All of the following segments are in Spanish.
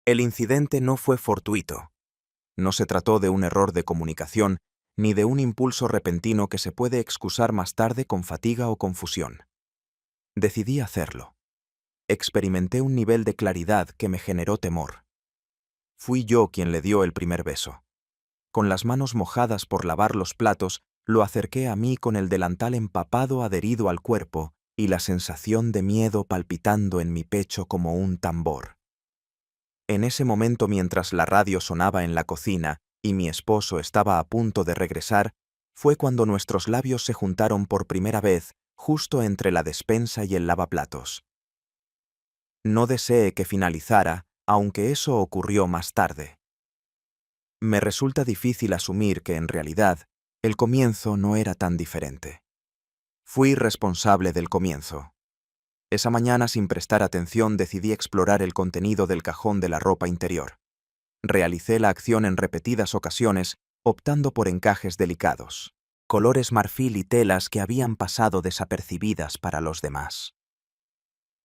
El incidente no fue fortuito. No se trató de un error de comunicación ni de un impulso repentino que se puede excusar más tarde con fatiga o confusión. Decidí hacerlo. Experimenté un nivel de claridad que me generó temor. Fui yo quien le dio el primer beso. Con las manos mojadas por lavar los platos, lo acerqué a mí con el delantal empapado adherido al cuerpo y la sensación de miedo palpitando en mi pecho como un tambor. En ese momento, mientras la radio sonaba en la cocina y mi esposo estaba a punto de regresar, fue cuando nuestros labios se juntaron por primera vez justo entre la despensa y el lavaplatos. No deseé que finalizara, aunque eso ocurrió más tarde. Me resulta difícil asumir que, en realidad, el comienzo no era tan diferente. Fui responsable del comienzo. Esa mañana, sin prestar atención, decidí explorar el contenido del cajón de la ropa interior. Realicé la acción en repetidas ocasiones, optando por encajes delicados, colores marfil y telas que habían pasado desapercibidas para los demás.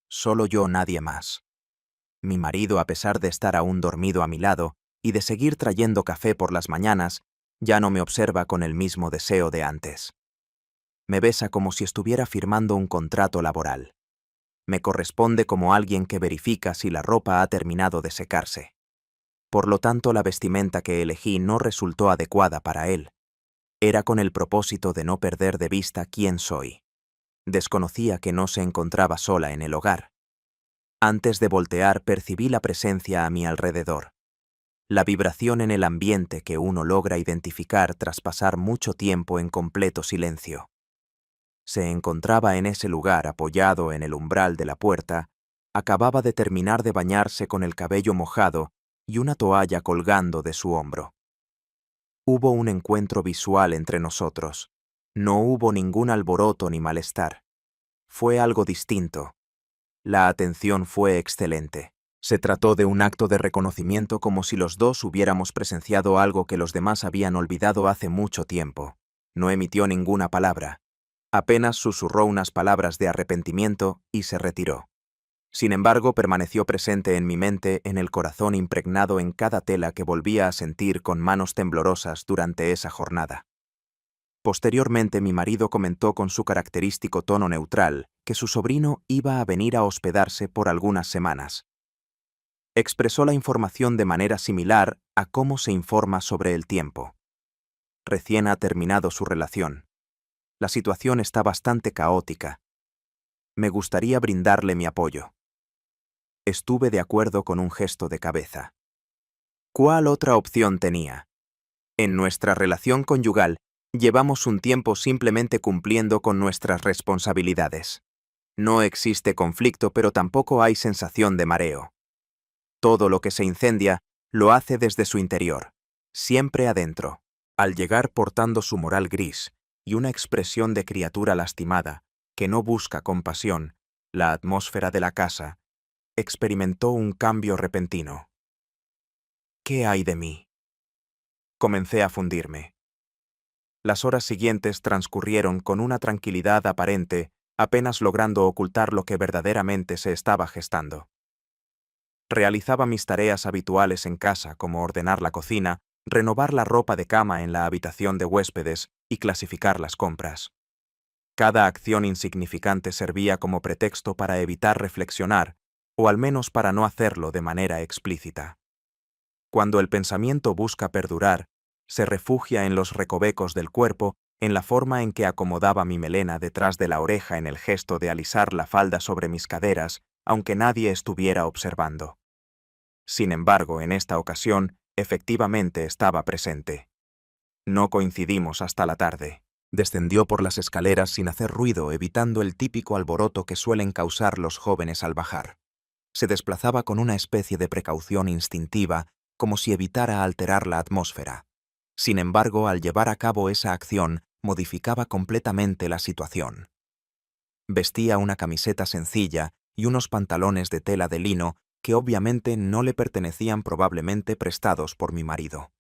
Solo yo, nadie más. Mi marido, a pesar de estar aún dormido a mi lado y de seguir trayendo café por las mañanas, ya no me observa con el mismo deseo de antes. Me besa como si estuviera firmando un contrato laboral. Me corresponde como alguien que verifica si la ropa ha terminado de secarse. Por lo tanto, la vestimenta que elegí no resultó adecuada para él. Era con el propósito de no perder de vista quién soy. Desconocía que no se encontraba sola en el hogar. Antes de voltear, percibí la presencia a mi alrededor. La vibración en el ambiente que uno logra identificar tras pasar mucho tiempo en completo silencio. Se encontraba en ese lugar apoyado en el umbral de la puerta, acababa de terminar de bañarse con el cabello mojado y una toalla colgando de su hombro. Hubo un encuentro visual entre nosotros. No hubo ningún alboroto ni malestar. Fue algo distinto. La atención fue excelente. Se trató de un acto de reconocimiento como si los dos hubiéramos presenciado algo que los demás habían olvidado hace mucho tiempo. No emitió ninguna palabra. Apenas susurró unas palabras de arrepentimiento y se retiró. Sin embargo, permaneció presente en mi mente, en el corazón impregnado en cada tela que volvía a sentir con manos temblorosas durante esa jornada. Posteriormente, mi marido comentó con su característico tono neutral que su sobrino iba a venir a hospedarse por algunas semanas. Expresó la información de manera similar a cómo se informa sobre el tiempo. Recién ha terminado su relación. La situación está bastante caótica. Me gustaría brindarle mi apoyo. Estuve de acuerdo con un gesto de cabeza. ¿Cuál otra opción tenía? En nuestra relación conyugal, llevamos un tiempo simplemente cumpliendo con nuestras responsabilidades. No existe conflicto, pero tampoco hay sensación de mareo. Todo lo que se incendia lo hace desde su interior, siempre adentro. Al llegar portando su moral gris y una expresión de criatura lastimada, que no busca compasión, la atmósfera de la casa experimentó un cambio repentino. ¿Qué hay de mí? Comencé a fundirme. Las horas siguientes transcurrieron con una tranquilidad aparente, apenas logrando ocultar lo que verdaderamente se estaba gestando. Realizaba mis tareas habituales en casa, como ordenar la cocina, renovar la ropa de cama en la habitación de huéspedes y clasificar las compras. Cada acción insignificante servía como pretexto para evitar reflexionar, o al menos para no hacerlo de manera explícita. Cuando el pensamiento busca perdurar, se refugia en los recovecos del cuerpo, en la forma en que acomodaba mi melena detrás de la oreja en el gesto de alisar la falda sobre mis caderas, aunque nadie estuviera observando. Sin embargo, en esta ocasión, efectivamente estaba presente. No coincidimos hasta la tarde. Descendió por las escaleras sin hacer ruido, evitando el típico alboroto que suelen causar los jóvenes al bajar. Se desplazaba con una especie de precaución instintiva, como si evitara alterar la atmósfera. Sin embargo, al llevar a cabo esa acción, modificaba completamente la situación. Vestía una camiseta sencilla y unos pantalones de tela de lino que obviamente no le pertenecían, probablemente prestados por mi marido.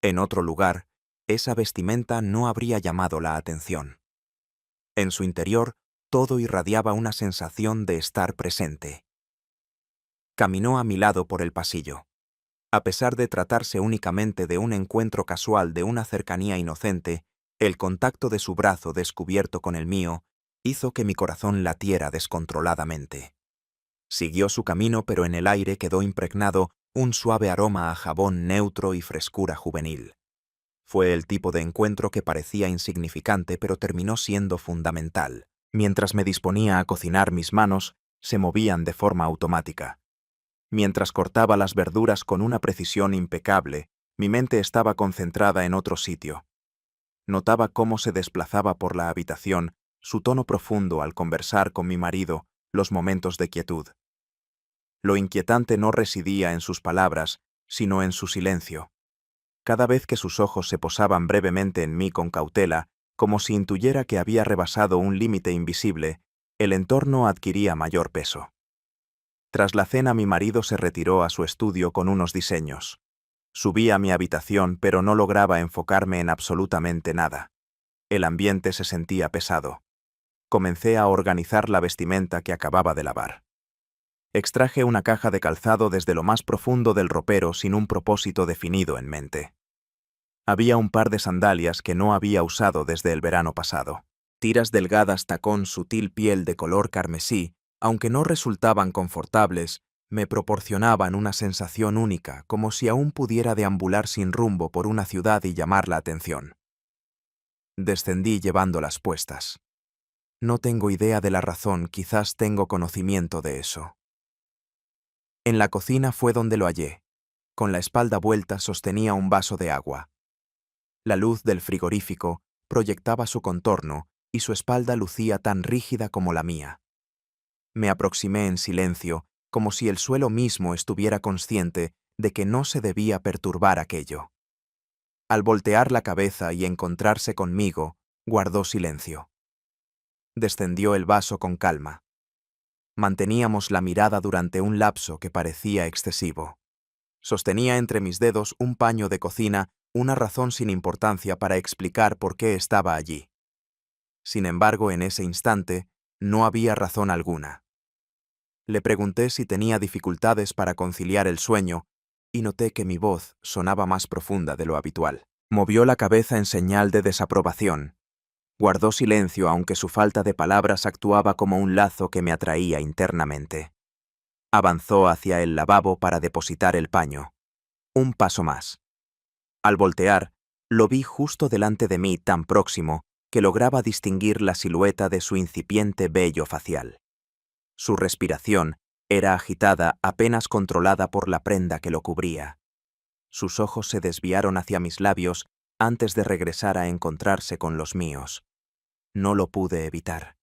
En otro lugar, esa vestimenta no habría llamado la atención. En su interior, todo irradiaba una sensación de estar presente. Caminó a mi lado por el pasillo. A pesar de tratarse únicamente de un encuentro casual de una cercanía inocente, el contacto de su brazo descubierto con el mío hizo que mi corazón latiera descontroladamente. Siguió su camino, pero en el aire quedó impregnado un suave aroma a jabón neutro y frescura juvenil. Fue el tipo de encuentro que parecía insignificante, pero terminó siendo fundamental. Mientras me disponía a cocinar, mis manos se movían de forma automática. Mientras cortaba las verduras con una precisión impecable, mi mente estaba concentrada en otro sitio. Notaba cómo se desplazaba por la habitación su tono profundo al conversar con mi marido, los momentos de quietud. Lo inquietante no residía en sus palabras, sino en su silencio. Cada vez que sus ojos se posaban brevemente en mí con cautela, como si intuyera que había rebasado un límite invisible, el entorno adquiría mayor peso. Tras la cena, mi marido se retiró a su estudio con unos diseños. Subí a mi habitación, pero no lograba enfocarme en absolutamente nada. El ambiente se sentía pesado. Comencé a organizar la vestimenta que acababa de lavar. Extraje una caja de calzado desde lo más profundo del ropero sin un propósito definido en mente. Había un par de sandalias que no había usado desde el verano pasado. Tiras delgadas tacón sutil piel de color carmesí, aunque no resultaban confortables, me proporcionaban una sensación única, como si aún pudiera deambular sin rumbo por una ciudad y llamar la atención. Descendí llevándolas puestas. No tengo idea de la razón, quizás tengo conocimiento de eso. En la cocina fue donde lo hallé. Con la espalda vuelta sostenía un vaso de agua. La luz del frigorífico proyectaba su contorno y su espalda lucía tan rígida como la mía. Me aproximé en silencio, como si el suelo mismo estuviera consciente de que no se debía perturbar aquello. Al voltear la cabeza y encontrarse conmigo, guardó silencio. Descendió el vaso con calma. Manteníamos la mirada durante un lapso que parecía excesivo. Sostenía entre mis dedos un paño de cocina, una razón sin importancia para explicar por qué estaba allí. Sin embargo, en ese instante, no había razón alguna. Le pregunté si tenía dificultades para conciliar el sueño, y noté que mi voz sonaba más profunda de lo habitual. Movió la cabeza en señal de desaprobación. Guardó silencio, aunque su falta de palabras actuaba como un lazo que me atraía internamente. Avanzó hacia el lavabo para depositar el paño. Un paso más. Al voltear, lo vi justo delante de mí, tan próximo que lograba distinguir la silueta de su incipiente vello facial. Su respiración era agitada, apenas controlada por la prenda que lo cubría. Sus ojos se desviaron hacia mis labios antes de regresar a encontrarse con los míos. No lo pude evitar.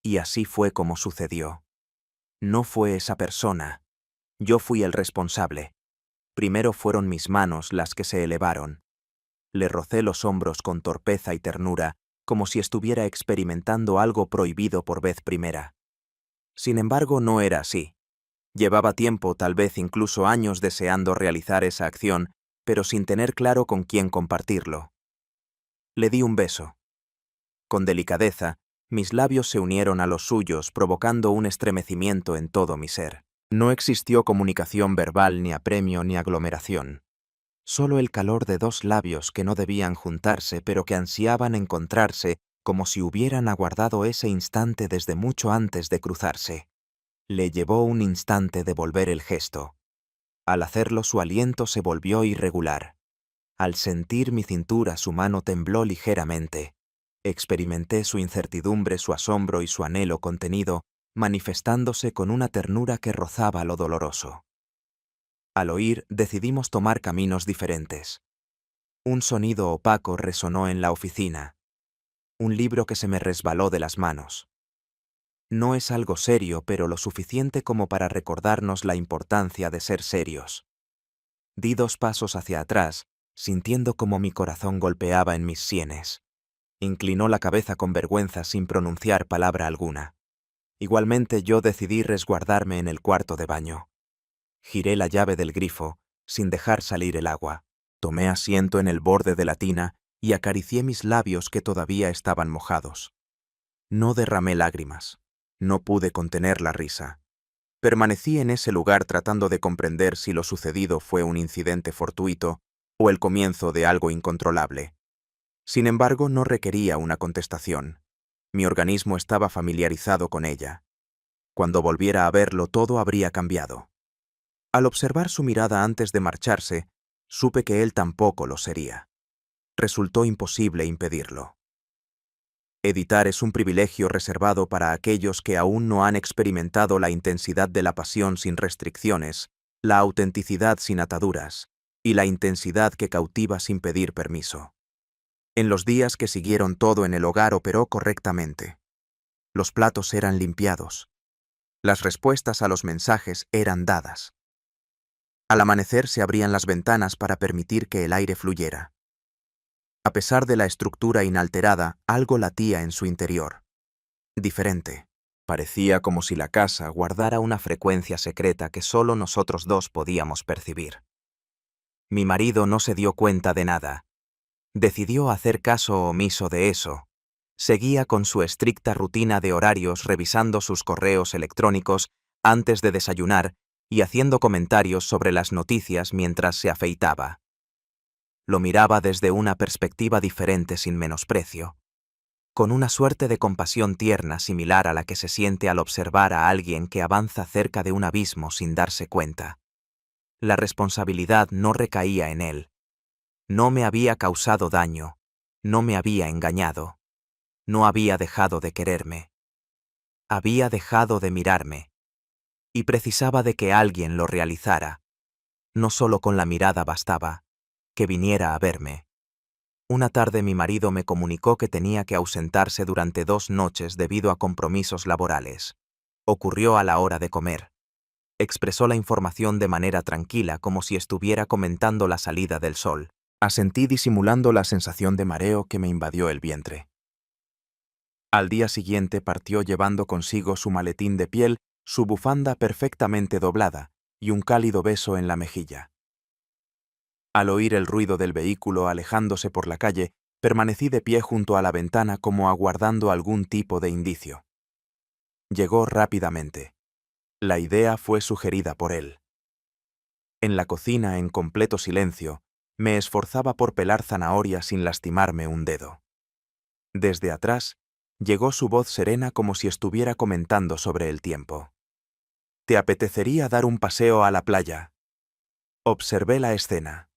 Y así fue como sucedió. No fue esa persona. Yo fui el responsable. Primero fueron mis manos las que se elevaron. Le rocé los hombros con torpeza y ternura, como si estuviera experimentando algo prohibido por vez primera. Sin embargo, no era así. Llevaba tiempo, tal vez incluso años, deseando realizar esa acción, pero sin tener claro con quién compartirlo. Le di un beso. Con delicadeza, mis labios se unieron a los suyos, provocando un estremecimiento en todo mi ser. No existió comunicación verbal, ni apremio, ni aglomeración. Solo el calor de dos labios que no debían juntarse, pero que ansiaban encontrarse, como si hubieran aguardado ese instante desde mucho antes de cruzarse. Le llevó un instante devolver el gesto. Al hacerlo, su aliento se volvió irregular. Al sentir mi cintura, su mano tembló ligeramente. Experimenté su incertidumbre, su asombro y su anhelo contenido, manifestándose con una ternura que rozaba lo doloroso. Al oír, decidimos tomar caminos diferentes. Un sonido opaco resonó en la oficina. Un libro que se me resbaló de las manos. No es algo serio, pero lo suficiente como para recordarnos la importancia de ser serios. Di 2 pasos hacia atrás, sintiendo como mi corazón golpeaba en mis sienes. Inclinó la cabeza con vergüenza sin pronunciar palabra alguna. Igualmente yo decidí resguardarme en el cuarto de baño. Giré la llave del grifo, sin dejar salir el agua. Tomé asiento en el borde de la tina y acaricié mis labios que todavía estaban mojados. No derramé lágrimas. No pude contener la risa. Permanecí en ese lugar tratando de comprender si lo sucedido fue un incidente fortuito o el comienzo de algo incontrolable. Sin embargo, no requería una contestación. Mi organismo estaba familiarizado con ella. Cuando volviera a verlo, todo habría cambiado. Al observar su mirada antes de marcharse, supe que él tampoco lo sería. Resultó imposible impedirlo. Editar es un privilegio reservado para aquellos que aún no han experimentado la intensidad de la pasión sin restricciones, la autenticidad sin ataduras, y la intensidad que cautiva sin pedir permiso. En los días que siguieron, todo en el hogar operó correctamente. Los platos eran limpiados. Las respuestas a los mensajes eran dadas. Al amanecer se abrían las ventanas para permitir que el aire fluyera. A pesar de la estructura inalterada, algo latía en su interior. Diferente. Parecía como si la casa guardara una frecuencia secreta que solo nosotros dos podíamos percibir. Mi marido no se dio cuenta de nada. Decidió hacer caso omiso de eso. Seguía con su estricta rutina de horarios, revisando sus correos electrónicos antes de desayunar y haciendo comentarios sobre las noticias mientras se afeitaba. Lo miraba desde una perspectiva diferente, sin menosprecio, con una suerte de compasión tierna similar a la que se siente al observar a alguien que avanza cerca de un abismo sin darse cuenta. La responsabilidad no recaía en él. No me había causado daño, no me había engañado, no había dejado de quererme. Había dejado de mirarme, y precisaba de que alguien lo realizara. No solo con la mirada bastaba, que viniera a verme. Una tarde mi marido me comunicó que tenía que ausentarse durante 2 noches debido a compromisos laborales. Ocurrió a la hora de comer. Expresó la información de manera tranquila, como si estuviera comentando la salida del sol. Asentí disimulando la sensación de mareo que me invadió el vientre. Al día siguiente partió llevando consigo su maletín de piel, su bufanda perfectamente doblada y un cálido beso en la mejilla. Al oír el ruido del vehículo alejándose por la calle, permanecí de pie junto a la ventana como aguardando algún tipo de indicio. Llegó rápidamente. La idea fue sugerida por él. En la cocina, en completo silencio, me esforzaba por pelar zanahorias sin lastimarme un dedo. Desde atrás, llegó su voz serena como si estuviera comentando sobre el tiempo. ¿Te apetecería dar un paseo a la playa? Observé la escena.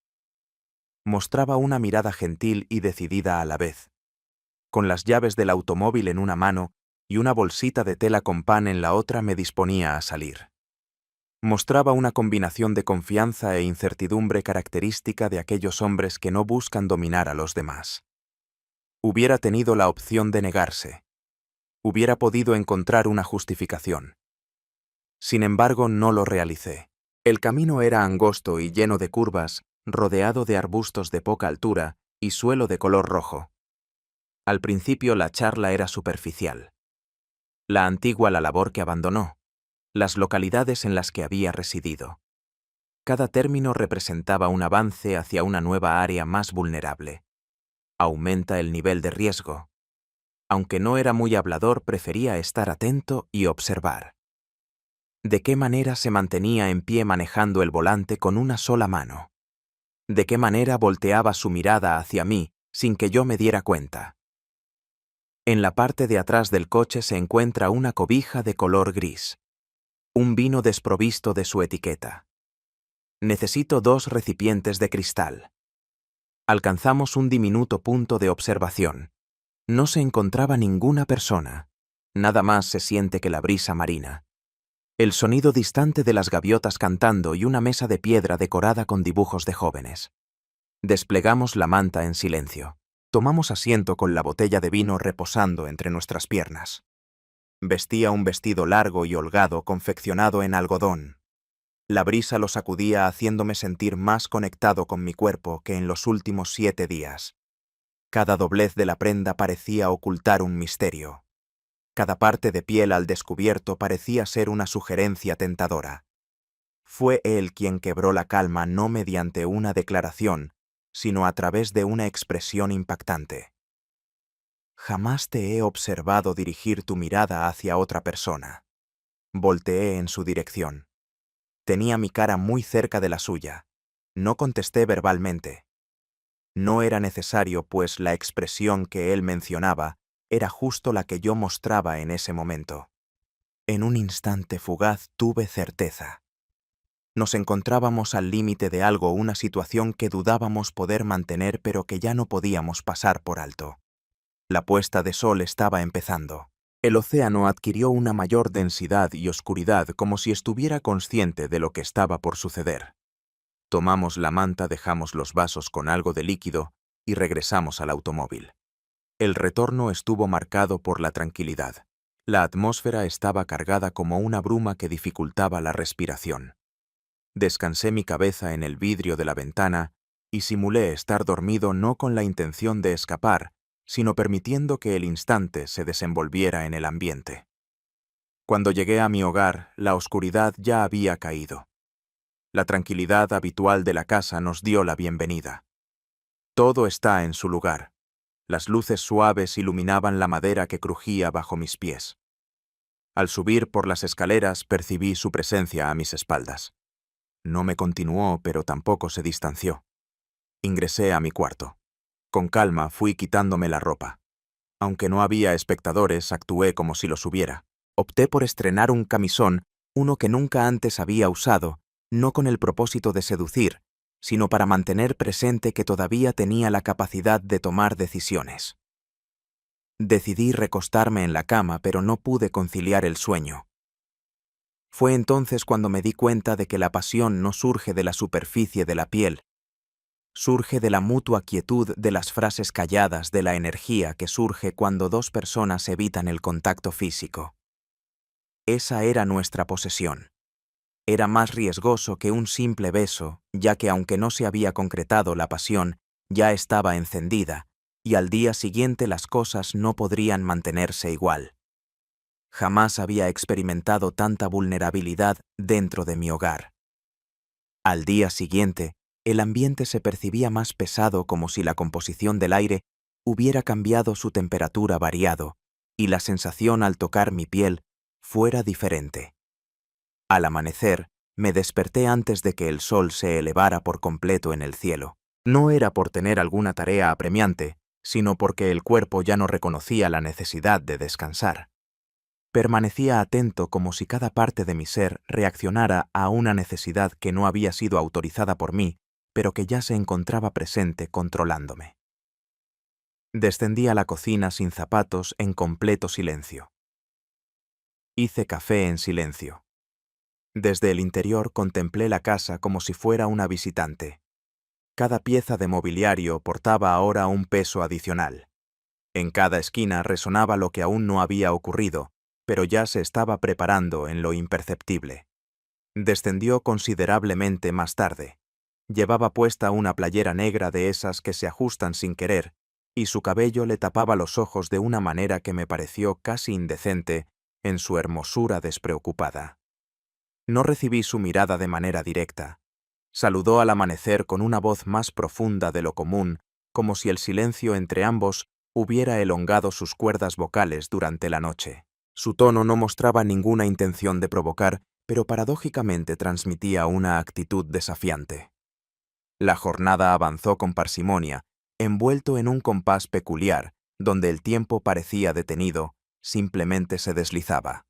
Mostraba una mirada gentil y decidida a la vez. Con las llaves del automóvil en una mano y una bolsita de tela con pan en la otra, me disponía a salir. Mostraba una combinación de confianza e incertidumbre característica de aquellos hombres que no buscan dominar a los demás. Hubiera tenido la opción de negarse. Hubiera podido encontrar una justificación. Sin embargo, no lo realicé. El camino era angosto y lleno de curvas, rodeado de arbustos de poca altura y suelo de color rojo. Al principio la charla era superficial. La antigua la labor que abandonó, las localidades en las que había residido. Cada término representaba un avance hacia una nueva área más vulnerable. Aumenta el nivel de riesgo. Aunque no era muy hablador, prefería estar atento y observar. ¿De qué manera se mantenía en pie manejando el volante con una sola mano? ¿De qué manera volteaba su mirada hacia mí sin que yo me diera cuenta? En la parte de atrás del coche se encuentra una cobija de color gris. Un vino desprovisto de su etiqueta. Necesito 2 recipientes de cristal. Alcanzamos un diminuto punto de observación. No se encontraba ninguna persona. Nada más se siente que la brisa marina. El sonido distante de las gaviotas cantando y una mesa de piedra decorada con dibujos de jóvenes. Desplegamos la manta en silencio. Tomamos asiento con la botella de vino reposando entre nuestras piernas. Vestía un vestido largo y holgado confeccionado en algodón. La brisa lo sacudía haciéndome sentir más conectado con mi cuerpo que en los últimos 7 días. Cada doblez de la prenda parecía ocultar un misterio. Cada parte de piel al descubierto parecía ser una sugerencia tentadora. Fue él quien quebró la calma no mediante una declaración, sino a través de una expresión impactante. Jamás te he observado dirigir tu mirada hacia otra persona. Volteé en su dirección. Tenía mi cara muy cerca de la suya. No contesté verbalmente. No era necesario, pues la expresión que él mencionaba era justo la que yo mostraba en ese momento. En un instante fugaz tuve certeza. Nos encontrábamos al límite de algo, una situación que dudábamos poder mantener pero que ya no podíamos pasar por alto. La puesta de sol estaba empezando. El océano adquirió una mayor densidad y oscuridad, como si estuviera consciente de lo que estaba por suceder. Tomamos la manta, dejamos los vasos con algo de líquido y regresamos al automóvil. El retorno estuvo marcado por la tranquilidad. La atmósfera estaba cargada como una bruma que dificultaba la respiración. Descansé mi cabeza en el vidrio de la ventana y simulé estar dormido, no con la intención de escapar, sino permitiendo que el instante se desenvolviera en el ambiente. Cuando llegué a mi hogar, la oscuridad ya había caído. La tranquilidad habitual de la casa nos dio la bienvenida. Todo está en su lugar. Las luces suaves iluminaban la madera que crujía bajo mis pies. Al subir por las escaleras percibí su presencia a mis espaldas. No me continuó, pero tampoco se distanció. Ingresé a mi cuarto. Con calma fui quitándome la ropa. Aunque no había espectadores, actué como si los hubiera. Opté por estrenar un camisón, uno que nunca antes había usado, no con el propósito de seducir, sino para mantener presente que todavía tenía la capacidad de tomar decisiones. Decidí recostarme en la cama, pero no pude conciliar el sueño. Fue entonces cuando me di cuenta de que la pasión no surge de la superficie de la piel, surge de la mutua quietud, de las frases calladas, de la energía que surge cuando dos personas evitan el contacto físico. Esa era nuestra posesión. Era más riesgoso que un simple beso, ya que aunque no se había concretado la pasión, ya estaba encendida, y al día siguiente las cosas no podrían mantenerse igual. Jamás había experimentado tanta vulnerabilidad dentro de mi hogar. Al día siguiente, el ambiente se percibía más pesado, como si la composición del aire hubiera cambiado, su temperatura variado, y la sensación al tocar mi piel fuera diferente. Al amanecer, me desperté antes de que el sol se elevara por completo en el cielo. No era por tener alguna tarea apremiante, sino porque el cuerpo ya no reconocía la necesidad de descansar. Permanecía atento, como si cada parte de mi ser reaccionara a una necesidad que no había sido autorizada por mí, pero que ya se encontraba presente, controlándome. Descendí a la cocina sin zapatos, en completo silencio. Hice café en silencio. Desde el interior contemplé la casa como si fuera una visitante. Cada pieza de mobiliario portaba ahora un peso adicional. En cada esquina resonaba lo que aún no había ocurrido, pero ya se estaba preparando en lo imperceptible. Descendió considerablemente más tarde. Llevaba puesta una playera negra de esas que se ajustan sin querer, y su cabello le tapaba los ojos de una manera que me pareció casi indecente en su hermosura despreocupada. No recibí su mirada de manera directa. Saludó al amanecer con una voz más profunda de lo común, como si el silencio entre ambos hubiera elongado sus cuerdas vocales durante la noche. Su tono no mostraba ninguna intención de provocar, pero paradójicamente transmitía una actitud desafiante. La jornada avanzó con parsimonia, envuelto en un compás peculiar, donde el tiempo parecía detenido, simplemente se deslizaba.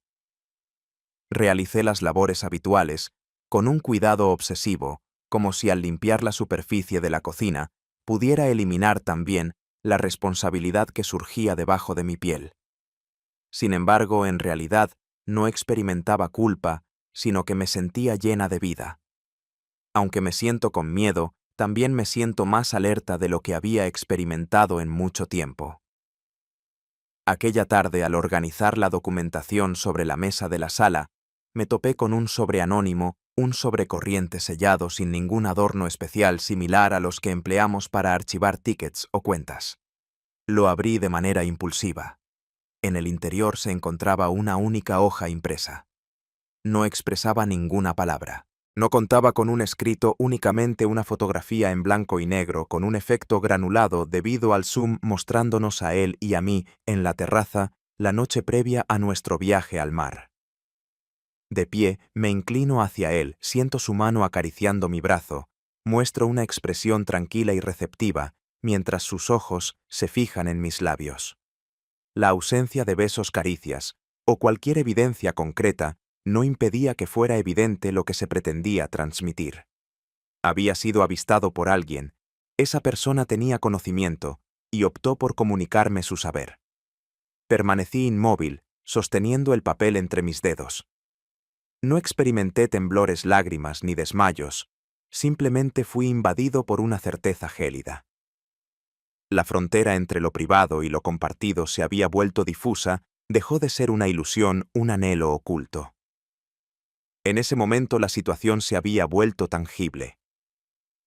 Realicé las labores habituales, con un cuidado obsesivo, como si al limpiar la superficie de la cocina pudiera eliminar también la responsabilidad que surgía debajo de mi piel. Sin embargo, en realidad, no experimentaba culpa, sino que me sentía llena de vida. Aunque me siento con miedo, también me siento más alerta de lo que había experimentado en mucho tiempo. Aquella tarde, al organizar la documentación sobre la mesa de la sala, me topé con un sobre anónimo, un sobre corriente sellado sin ningún adorno especial similar a los que empleamos para archivar tickets o cuentas. Lo abrí de manera impulsiva. En el interior se encontraba una única hoja impresa. No expresaba ninguna palabra. No contaba con un escrito, únicamente una fotografía en blanco y negro con un efecto granulado debido al zoom, mostrándonos a él y a mí en la terraza la noche previa a nuestro viaje al mar. De pie, me inclino hacia él, siento su mano acariciando mi brazo, muestro una expresión tranquila y receptiva, mientras sus ojos se fijan en mis labios. La ausencia de besos, caricias, o cualquier evidencia concreta, no impedía que fuera evidente lo que se pretendía transmitir. Había sido avistado por alguien, esa persona tenía conocimiento, y optó por comunicarme su saber. Permanecí inmóvil, sosteniendo el papel entre mis dedos. No experimenté temblores, lágrimas ni desmayos, simplemente fui invadido por una certeza gélida. La frontera entre lo privado y lo compartido se había vuelto difusa, dejó de ser una ilusión, un anhelo oculto. En ese momento la situación se había vuelto tangible.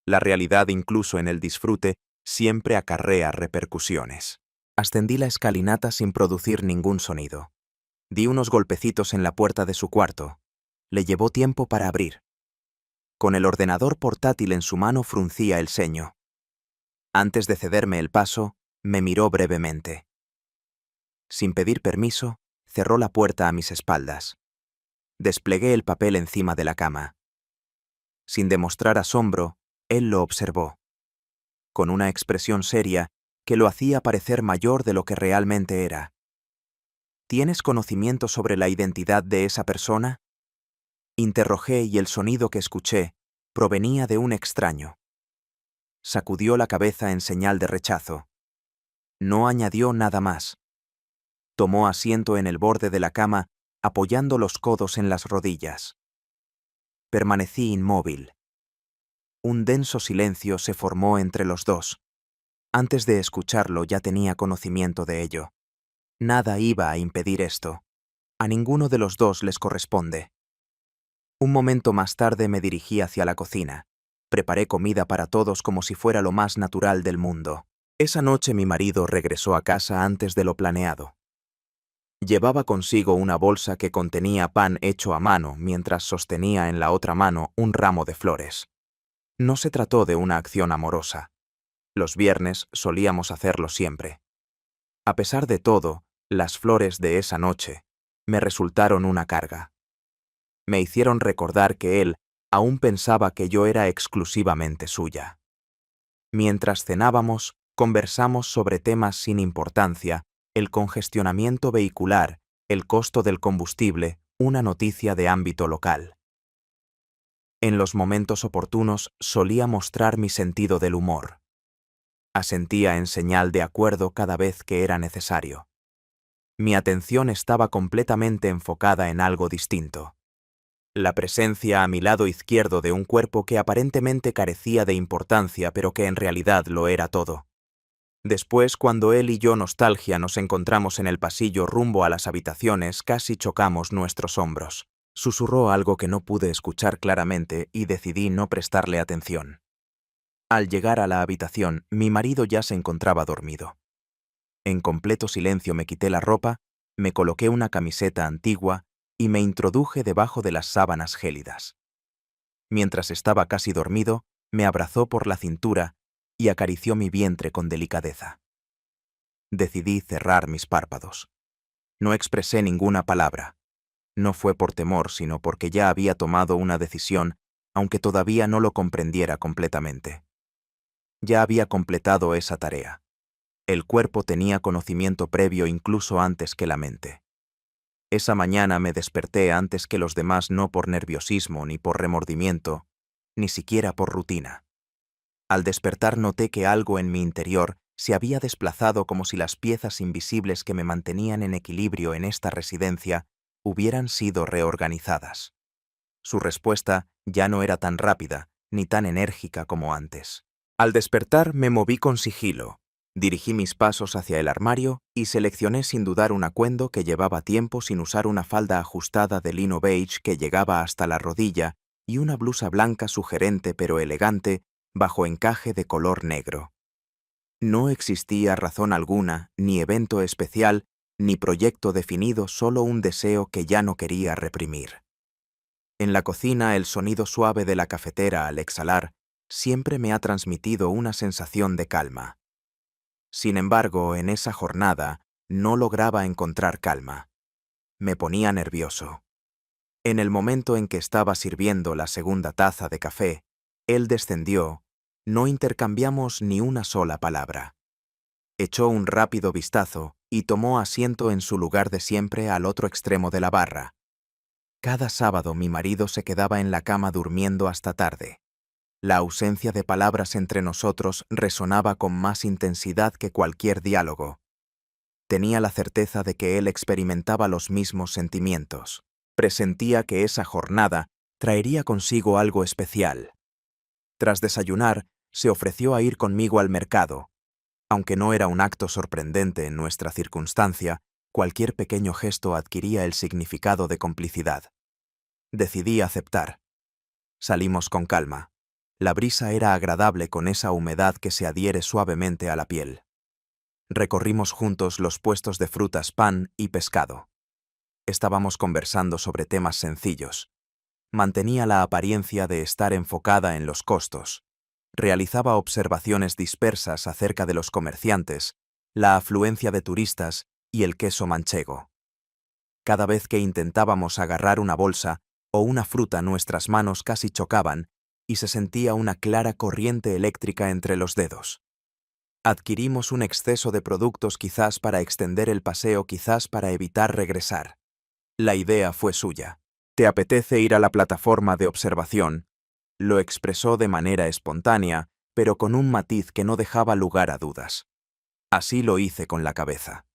La realidad, incluso en el disfrute, siempre acarrea repercusiones. Ascendí la escalinata sin producir ningún sonido. Di unos golpecitos en la puerta de su cuarto. Le llevó tiempo para abrir. Con el ordenador portátil en su mano fruncía el ceño. Antes de cederme el paso, me miró brevemente. Sin pedir permiso, cerró la puerta a mis espaldas. Desplegué el papel encima de la cama. Sin demostrar asombro, él lo observó. Con una expresión seria que lo hacía parecer mayor de lo que realmente era. ¿Tienes conocimiento sobre la identidad de esa persona? Interrogué y el sonido que escuché provenía de un extraño. Sacudió la cabeza en señal de rechazo. No añadió nada más. Tomó asiento en el borde de la cama, apoyando los codos en las rodillas. Permanecí inmóvil. Un denso silencio se formó entre los dos. Antes de escucharlo ya tenía conocimiento de ello. Nada iba a impedir esto. A ninguno de los dos les corresponde. Un momento más tarde me dirigí hacia la cocina. Preparé comida para todos como si fuera lo más natural del mundo. Esa noche mi marido regresó a casa antes de lo planeado. Llevaba consigo una bolsa que contenía pan hecho a mano mientras sostenía en la otra mano un ramo de flores. No se trató de una acción amorosa. Los viernes solíamos hacerlo siempre. A pesar de todo, las flores de esa noche me resultaron una carga. Me hicieron recordar que él aún pensaba que yo era exclusivamente suya. Mientras cenábamos, conversamos sobre temas sin importancia, el congestionamiento vehicular, el costo del combustible, una noticia de ámbito local. En los momentos oportunos solía mostrar mi sentido del humor. Asentía en señal de acuerdo cada vez que era necesario. Mi atención estaba completamente enfocada en algo distinto. La presencia a mi lado izquierdo de un cuerpo que aparentemente carecía de importancia pero que en realidad lo era todo. Después, cuando él y yo nostalgia nos encontramos en el pasillo rumbo a las habitaciones, casi chocamos nuestros hombros. Susurró algo que no pude escuchar claramente y decidí no prestarle atención. Al llegar a la habitación, mi marido ya se encontraba dormido. En completo silencio me quité la ropa, me coloqué una camiseta antigua y me introduje debajo de las sábanas gélidas. Mientras estaba casi dormido, me abrazó por la cintura y acarició mi vientre con delicadeza. Decidí cerrar mis párpados. No expresé ninguna palabra. No fue por temor, sino porque ya había tomado una decisión, aunque todavía no lo comprendiera completamente. Ya había completado esa tarea. El cuerpo tenía conocimiento previo incluso antes que la mente. Esa mañana me desperté antes que los demás, no por nerviosismo ni por remordimiento, ni siquiera por rutina. Al despertar noté que algo en mi interior se había desplazado, como si las piezas invisibles que me mantenían en equilibrio en esta residencia hubieran sido reorganizadas. Su respuesta ya no era tan rápida ni tan enérgica como antes. Al despertar me moví con sigilo. Dirigí mis pasos hacia el armario y seleccioné sin dudar un atuendo que llevaba tiempo sin usar, una falda ajustada de lino beige que llegaba hasta la rodilla y una blusa blanca sugerente pero elegante bajo encaje de color negro. No existía razón alguna, ni evento especial, ni proyecto definido, solo un deseo que ya no quería reprimir. En la cocina, el sonido suave de la cafetera al exhalar siempre me ha transmitido una sensación de calma. Sin embargo, en esa jornada no lograba encontrar calma. Me ponía nervioso. En el momento en que estaba sirviendo la segunda taza de café, él descendió. No intercambiamos ni una sola palabra. Echó un rápido vistazo y tomó asiento en su lugar de siempre al otro extremo de la barra. Cada sábado mi marido se quedaba en la cama durmiendo hasta tarde. La ausencia de palabras entre nosotros resonaba con más intensidad que cualquier diálogo. Tenía la certeza de que él experimentaba los mismos sentimientos. Presentía que esa jornada traería consigo algo especial. Tras desayunar, se ofreció a ir conmigo al mercado. Aunque no era un acto sorprendente en nuestra circunstancia, cualquier pequeño gesto adquiría el significado de complicidad. Decidí aceptar. Salimos con calma. La brisa era agradable con esa humedad que se adhiere suavemente a la piel. Recorrimos juntos los puestos de frutas, pan y pescado. Estábamos conversando sobre temas sencillos. Mantenía la apariencia de estar enfocada en los costos. Realizaba observaciones dispersas acerca de los comerciantes, la afluencia de turistas y el queso manchego. Cada vez que intentábamos agarrar una bolsa o una fruta, nuestras manos casi chocaban y se sentía una clara corriente eléctrica entre los dedos. Adquirimos un exceso de productos, quizás para extender el paseo, quizás para evitar regresar. La idea fue suya. ¿Te apetece ir a la plataforma de observación? Lo expresó de manera espontánea, pero con un matiz que no dejaba lugar a dudas. Así lo hice con la cabeza.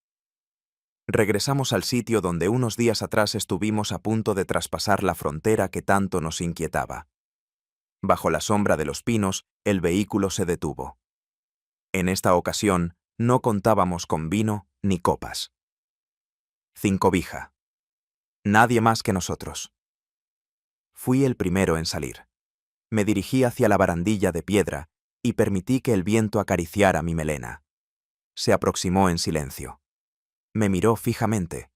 Regresamos al sitio donde unos días atrás estuvimos a punto de traspasar la frontera que tanto nos inquietaba. Bajo la sombra de los pinos, el vehículo se detuvo. En esta ocasión, no contábamos con vino ni copas. 5 vija. Nadie más que nosotros. Fui el primero en salir. Me dirigí hacia la barandilla de piedra y permití que el viento acariciara mi melena. Se aproximó en silencio. Me miró fijamente.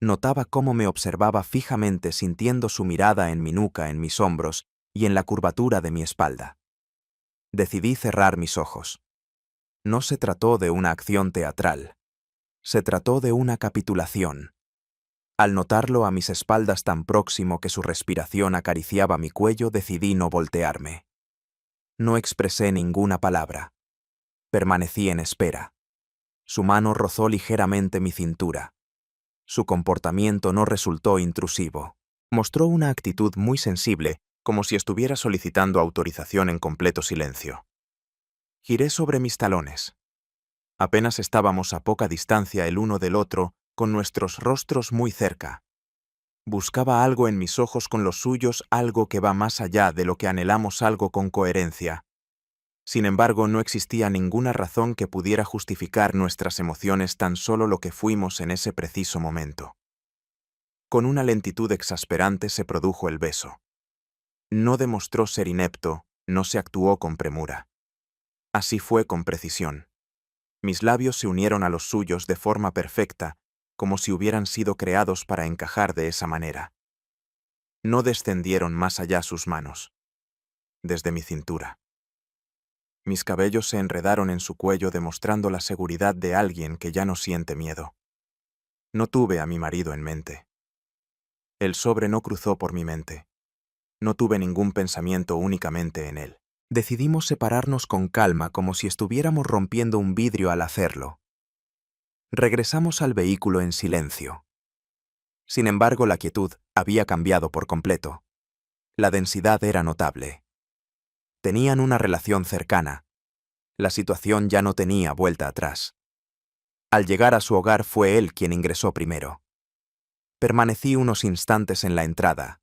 Notaba cómo me observaba fijamente, sintiendo su mirada en mi nuca, en mis hombros y en la curvatura de mi espalda. Decidí cerrar mis ojos. No se trató de una acción teatral. Se trató de una capitulación. Al notarlo a mis espaldas tan próximo que su respiración acariciaba mi cuello, decidí no voltearme. No expresé ninguna palabra. Permanecí en espera. Su mano rozó ligeramente mi cintura. Su comportamiento no resultó intrusivo. Mostró una actitud muy sensible, como si estuviera solicitando autorización en completo silencio. Giré sobre mis talones. Apenas estábamos a poca distancia el uno del otro, con nuestros rostros muy cerca. Buscaba algo en mis ojos con los suyos, algo que va más allá de lo que anhelamos, algo con coherencia. Sin embargo, no existía ninguna razón que pudiera justificar nuestras emociones, tan solo lo que fuimos en ese preciso momento. Con una lentitud exasperante se produjo el beso. No demostró ser inepto, no se actuó con premura. Así fue con precisión. Mis labios se unieron a los suyos de forma perfecta, como si hubieran sido creados para encajar de esa manera. No descendieron más allá sus manos. Desde mi cintura. Mis cabellos se enredaron en su cuello, demostrando la seguridad de alguien que ya no siente miedo. No tuve a mi marido en mente. El sobre no cruzó por mi mente. No tuve ningún pensamiento únicamente en él. Decidimos separarnos con calma, como si estuviéramos rompiendo un vidrio al hacerlo. Regresamos al vehículo en silencio. Sin embargo, la quietud había cambiado por completo. La densidad era notable. Tenían una relación cercana. La situación ya no tenía vuelta atrás. Al llegar a su hogar fue él quien ingresó primero. Permanecí unos instantes en la entrada.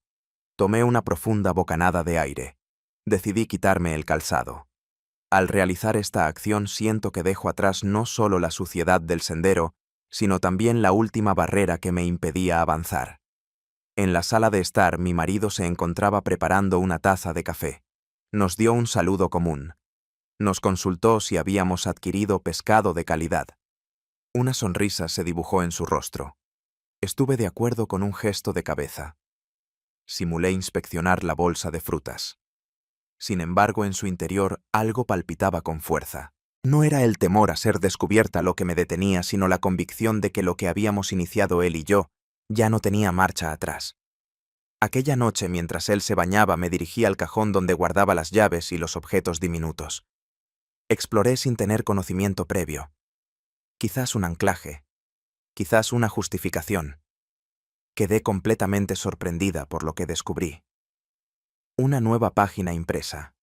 Tomé una profunda bocanada de aire. Decidí quitarme el calzado. Al realizar esta acción siento que dejo atrás no solo la suciedad del sendero, sino también la última barrera que me impedía avanzar. En la sala de estar, mi marido se encontraba preparando una taza de café. Nos dio un saludo común. Nos consultó si habíamos adquirido pescado de calidad. Una sonrisa se dibujó en su rostro. Estuve de acuerdo con un gesto de cabeza. Simulé inspeccionar la bolsa de frutas. Sin embargo, en su interior algo palpitaba con fuerza. No era el temor a ser descubierta lo que me detenía, sino la convicción de que lo que habíamos iniciado él y yo ya no tenía marcha atrás. Aquella noche, mientras él se bañaba, me dirigí al cajón donde guardaba las llaves y los objetos diminutos. Exploré sin tener conocimiento previo. Quizás un anclaje, quizás una justificación. Quedé completamente sorprendida por lo que descubrí. Una nueva página impresa.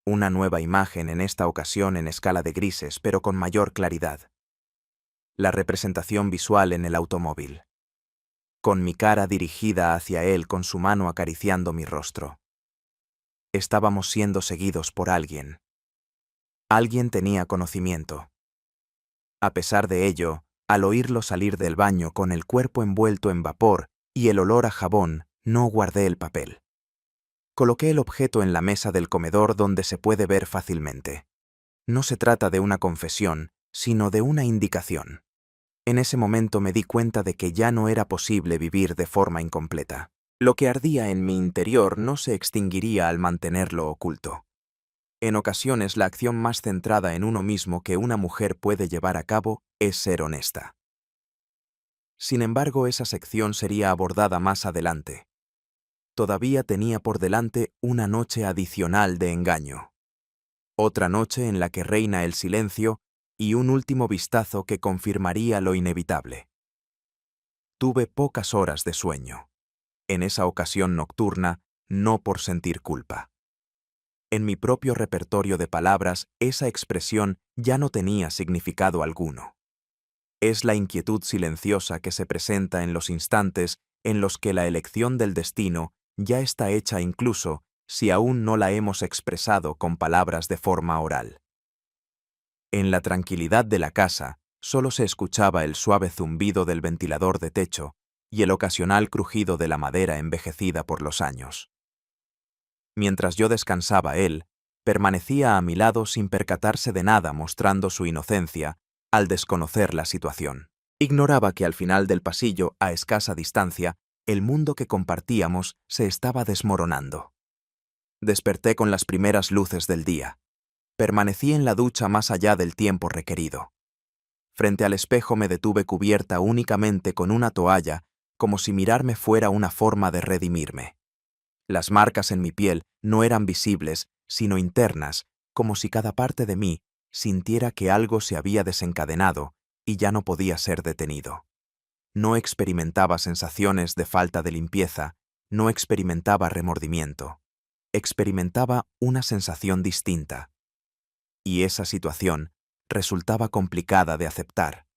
Una nueva imagen, en esta ocasión en escala de grises, pero con mayor claridad. La representación visual en el automóvil. Con mi cara dirigida hacia él, con su mano acariciando mi rostro. Estábamos siendo seguidos por alguien. Alguien tenía conocimiento. A pesar de ello, al oírlo salir del baño con el cuerpo envuelto en vapor y el olor a jabón, no guardé el papel. Coloqué el objeto en la mesa del comedor donde se puede ver fácilmente. No se trata de una confesión, sino de una indicación. En ese momento me di cuenta de que ya no era posible vivir de forma incompleta. Lo que ardía en mi interior no se extinguiría al mantenerlo oculto. En ocasiones, la acción más centrada en uno mismo que una mujer puede llevar a cabo es ser honesta. Sin embargo, esa sección sería abordada más adelante. Todavía tenía por delante una noche adicional de engaño. Otra noche en la que reina el silencio y un último vistazo que confirmaría lo inevitable. Tuve pocas horas de sueño. En esa ocasión nocturna, no por sentir culpa. En mi propio repertorio de palabras, esa expresión ya no tenía significado alguno. Es la inquietud silenciosa que se presenta en los instantes en los que la elección del destino ya está hecha, incluso si aún no la hemos expresado con palabras de forma oral. En la tranquilidad de la casa, solo se escuchaba el suave zumbido del ventilador de techo y el ocasional crujido de la madera envejecida por los años. Mientras yo descansaba, él permanecía a mi lado sin percatarse de nada, mostrando su inocencia al desconocer la situación. Ignoraba que al final del pasillo, a escasa distancia, el mundo que compartíamos se estaba desmoronando. Desperté con las primeras luces del día. Permanecí en la ducha más allá del tiempo requerido. Frente al espejo me detuve cubierta únicamente con una toalla, como si mirarme fuera una forma de redimirme. Las marcas en mi piel no eran visibles, sino internas, como si cada parte de mí sintiera que algo se había desencadenado y ya no podía ser detenido. No experimentaba sensaciones de falta de limpieza, no experimentaba remordimiento. Experimentaba una sensación distinta. Y esa situación resultaba complicada de aceptar.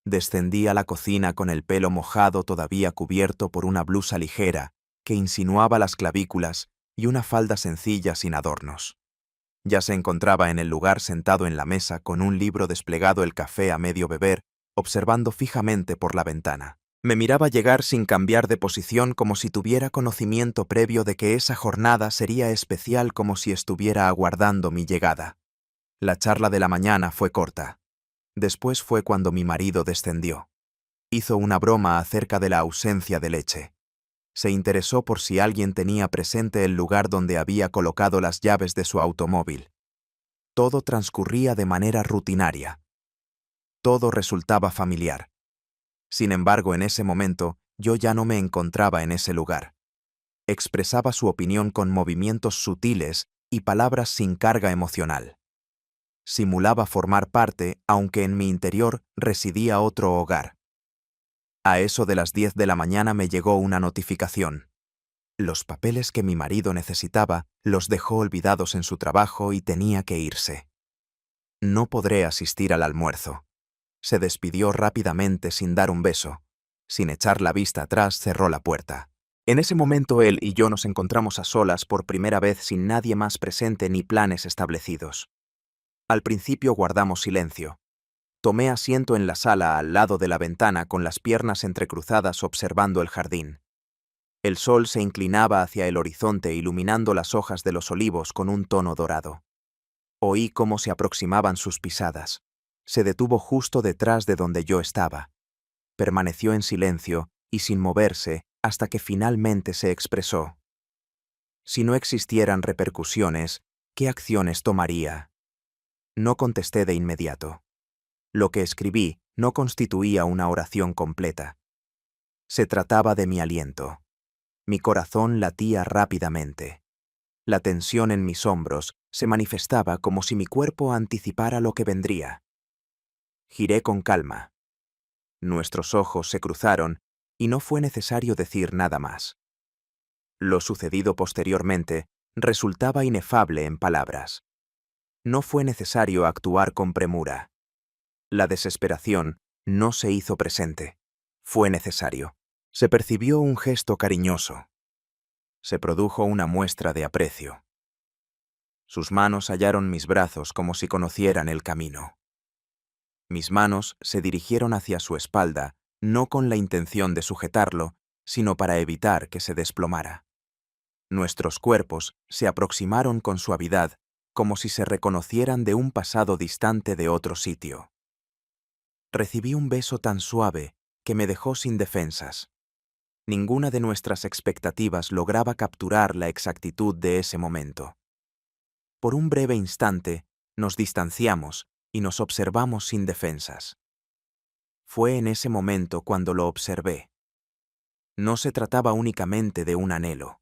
Descendí a la cocina con el pelo mojado, todavía cubierto por una blusa ligera que insinuaba las clavículas y una falda sencilla sin adornos. Ya se encontraba en el lugar, sentado en la mesa con un libro desplegado, el café a medio beber, observando fijamente por la ventana. Me miraba llegar sin cambiar de posición, como si tuviera conocimiento previo de que esa jornada sería especial, como si estuviera aguardando mi llegada. La charla de la mañana fue corta. Después fue cuando mi marido descendió. Hizo una broma acerca de la ausencia de leche. Se interesó por si alguien tenía presente el lugar donde había colocado las llaves de su automóvil. Todo transcurría de manera rutinaria. Todo resultaba familiar. Sin embargo, en ese momento, yo ya no me encontraba en ese lugar. Expresaba su opinión con movimientos sutiles y palabras sin carga emocional. Simulaba formar parte, aunque en mi interior residía otro hogar. A eso de las 10 de la mañana me llegó una notificación. Los papeles que mi marido necesitaba los dejó olvidados en su trabajo y tenía que irse. No podré asistir al almuerzo. Se despidió rápidamente sin dar un beso. Sin echar la vista atrás, cerró la puerta. En ese momento él y yo nos encontramos a solas por primera vez, sin nadie más presente ni planes establecidos. Al principio guardamos silencio. Tomé asiento en la sala al lado de la ventana, con las piernas entrecruzadas, observando el jardín. El sol se inclinaba hacia el horizonte, iluminando las hojas de los olivos con un tono dorado. Oí cómo se aproximaban sus pisadas. Se detuvo justo detrás de donde yo estaba. Permaneció en silencio y sin moverse hasta que finalmente se expresó. Si no existieran repercusiones, ¿qué acciones tomaría? No contesté de inmediato. Lo que escribí no constituía una oración completa. Se trataba de mi aliento. Mi corazón latía rápidamente. La tensión en mis hombros se manifestaba como si mi cuerpo anticipara lo que vendría. Giré con calma. Nuestros ojos se cruzaron y no fue necesario decir nada más. Lo sucedido posteriormente resultaba inefable en palabras. No fue necesario actuar con premura. La desesperación no se hizo presente. Fue necesario. Se percibió un gesto cariñoso. Se produjo una muestra de aprecio. Sus manos hallaron mis brazos como si conocieran el camino. Mis manos se dirigieron hacia su espalda, no con la intención de sujetarlo, sino para evitar que se desplomara. Nuestros cuerpos se aproximaron con suavidad, como si se reconocieran de un pasado distante de otro sitio. Recibí un beso tan suave que me dejó sin defensas. Ninguna de nuestras expectativas lograba capturar la exactitud de ese momento. Por un breve instante, nos distanciamos y nos observamos sin defensas. Fue en ese momento cuando lo observé. No se trataba únicamente de un anhelo.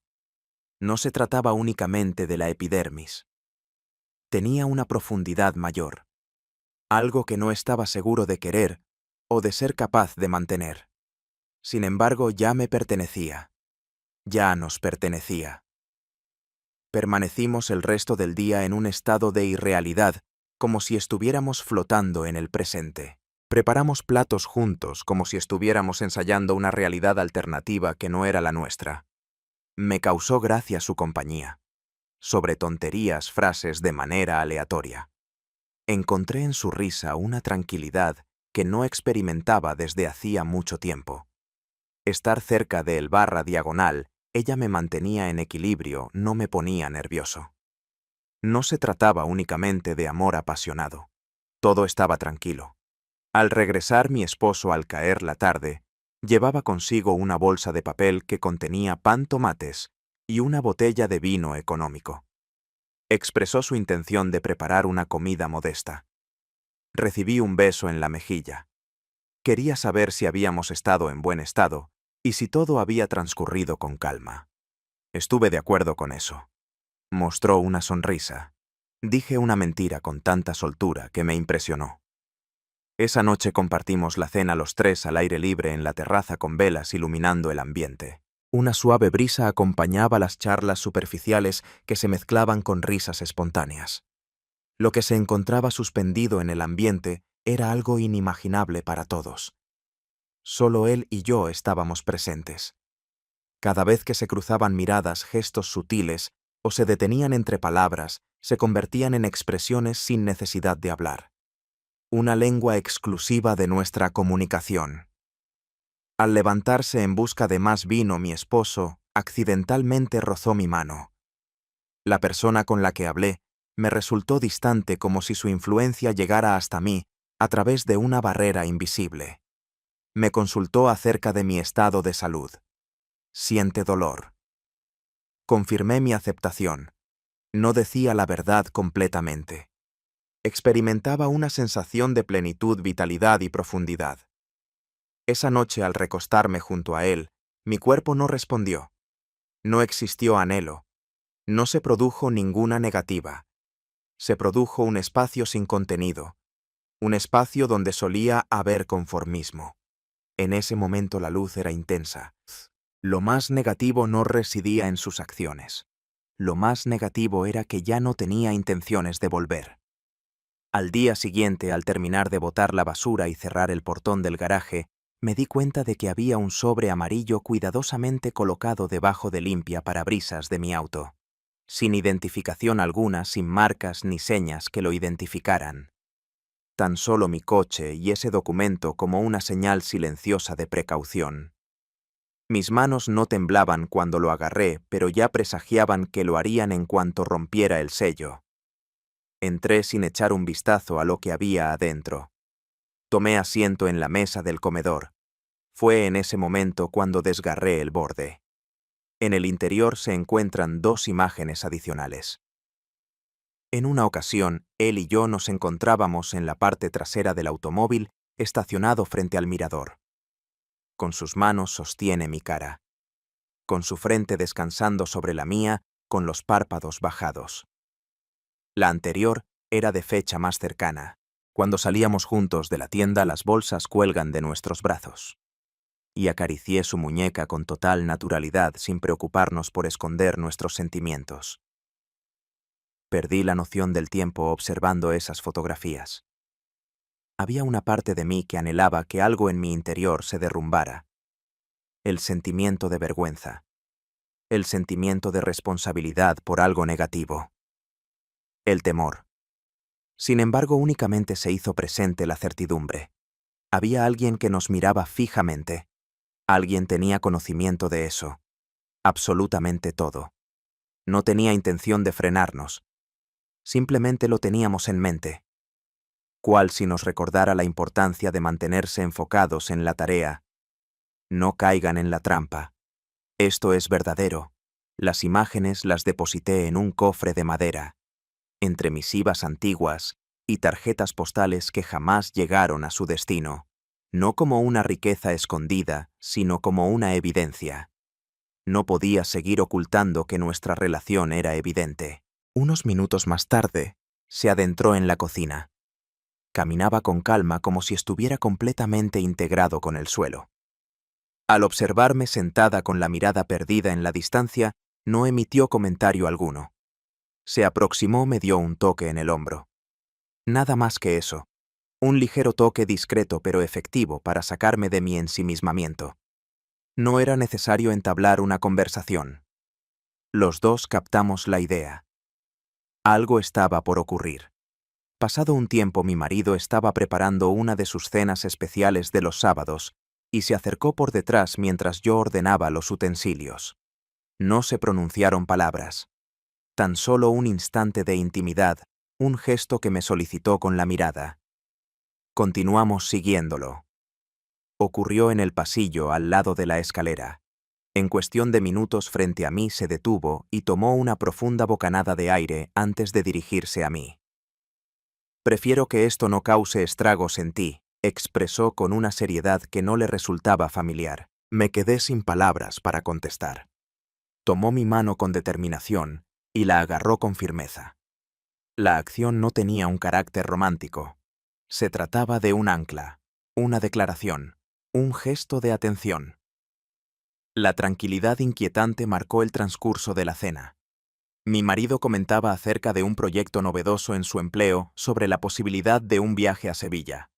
No se trataba únicamente de la epidermis. Tenía una profundidad mayor. Algo que no estaba seguro de querer o de ser capaz de mantener. Sin embargo, ya me pertenecía. Ya nos pertenecía. Permanecimos el resto del día en un estado de irrealidad, como si estuviéramos flotando en el presente. Preparamos platos juntos, como si estuviéramos ensayando una realidad alternativa que no era la nuestra. Me causó gracia su compañía. Sobre tonterías, frases de manera aleatoria. Encontré en su risa una tranquilidad que no experimentaba desde hacía mucho tiempo. Estar cerca de el barra diagonal, ella me mantenía en equilibrio, no me ponía nervioso. No se trataba únicamente de amor apasionado. Todo estaba tranquilo. Al regresar mi esposo al caer la tarde, llevaba consigo una bolsa de papel que contenía pan tomates y una botella de vino económico. Expresó su intención de preparar una comida modesta. Recibí un beso en la mejilla. Quería saber si habíamos estado en buen estado y si todo había transcurrido con calma. Estuve de acuerdo con eso. Mostró una sonrisa. Dije una mentira con tanta soltura que me impresionó. Esa noche compartimos la cena los tres al aire libre en la terraza con velas iluminando el ambiente. Una suave brisa acompañaba las charlas superficiales que se mezclaban con risas espontáneas. Lo que se encontraba suspendido en el ambiente era algo inimaginable para todos. Solo él y yo estábamos presentes. Cada vez que se cruzaban miradas, gestos sutiles o se detenían entre palabras, se convertían en expresiones sin necesidad de hablar. Una lengua exclusiva de nuestra comunicación. Al levantarse en busca de más vino, mi esposo accidentalmente rozó mi mano. La persona con la que hablé me resultó distante, como si su influencia llegara hasta mí a través de una barrera invisible. Me consultó acerca de mi estado de salud. Siente dolor. Confirmé mi aceptación. No decía la verdad completamente. Experimentaba una sensación de plenitud, vitalidad y profundidad. Esa noche, al recostarme junto a él, mi cuerpo no respondió. No existió anhelo. No se produjo ninguna negativa. Se produjo un espacio sin contenido. Un espacio donde solía haber conformismo. En ese momento la luz era intensa. Lo más negativo no residía en sus acciones. Lo más negativo era que ya no tenía intenciones de volver. Al día siguiente, al terminar de botar la basura y cerrar el portón del garaje, me di cuenta de que había un sobre amarillo cuidadosamente colocado debajo del limpiaparabrisas de mi auto, sin identificación alguna, sin marcas ni señas que lo identificaran. Tan solo mi coche y ese documento como una señal silenciosa de precaución. Mis manos no temblaban cuando lo agarré, pero ya presagiaban que lo harían en cuanto rompiera el sello. Entré sin echar un vistazo a lo que había adentro. Tomé asiento en la mesa del comedor. Fue en ese momento cuando desgarré el borde. En el interior se encuentran dos imágenes adicionales. En una ocasión, él y yo nos encontrábamos en la parte trasera del automóvil estacionado frente al mirador. Con sus manos sostiene mi cara. con su frente descansando sobre la mía, con los párpados bajados. La anterior era de fecha más cercana. Cuando salíamos juntos de la tienda, las bolsas cuelgan de nuestros brazos. Y acaricié su muñeca con total naturalidad, sin preocuparnos por esconder nuestros sentimientos. Perdí la noción del tiempo observando esas fotografías. Había una parte de mí que anhelaba que algo en mi interior se derrumbara. El sentimiento de vergüenza. El sentimiento de responsabilidad por algo negativo. El temor. Sin embargo, únicamente se hizo presente la certidumbre. Había alguien que nos miraba fijamente. Alguien tenía conocimiento de eso. Absolutamente todo. No tenía intención de frenarnos. Simplemente lo teníamos en mente. Cual si nos recordara la importancia de mantenerse enfocados en la tarea. No caigan en la trampa. Esto es verdadero. Las imágenes las deposité en un cofre de madera, entre misivas antiguas y tarjetas postales que jamás llegaron a su destino, no como una riqueza escondida, sino como una evidencia. No podía seguir ocultando que nuestra relación era evidente. Unos minutos más tarde, se adentró en la cocina. Caminaba con calma como si estuviera completamente integrado con el suelo. Al observarme sentada con la mirada perdida en la distancia, no emitió comentario alguno. Se aproximó, me dio un toque en el hombro. Nada más que eso. Un ligero toque discreto pero efectivo para sacarme de mi ensimismamiento. No era necesario entablar una conversación. Los dos captamos la idea. Algo estaba por ocurrir. Pasado un tiempo, mi marido estaba preparando una de sus cenas especiales de los sábados y se acercó por detrás mientras yo ordenaba los utensilios. No se pronunciaron palabras. Tan solo un instante de intimidad, un gesto que me solicitó con la mirada. Continuamos siguiéndolo. Ocurrió en el pasillo al lado de la escalera. En cuestión de minutos frente a mí se detuvo y tomó una profunda bocanada de aire antes de dirigirse a mí. «Prefiero que esto no cause estragos en ti», expresó con una seriedad que no le resultaba familiar. Me quedé sin palabras para contestar. Tomó mi mano con determinación y la agarró con firmeza. La acción no tenía un carácter romántico. Se trataba de un ancla, una declaración, un gesto de atención. La tranquilidad inquietante marcó el transcurso de la cena. Mi marido comentaba acerca de un proyecto novedoso en su empleo sobre la posibilidad de un viaje a Sevilla.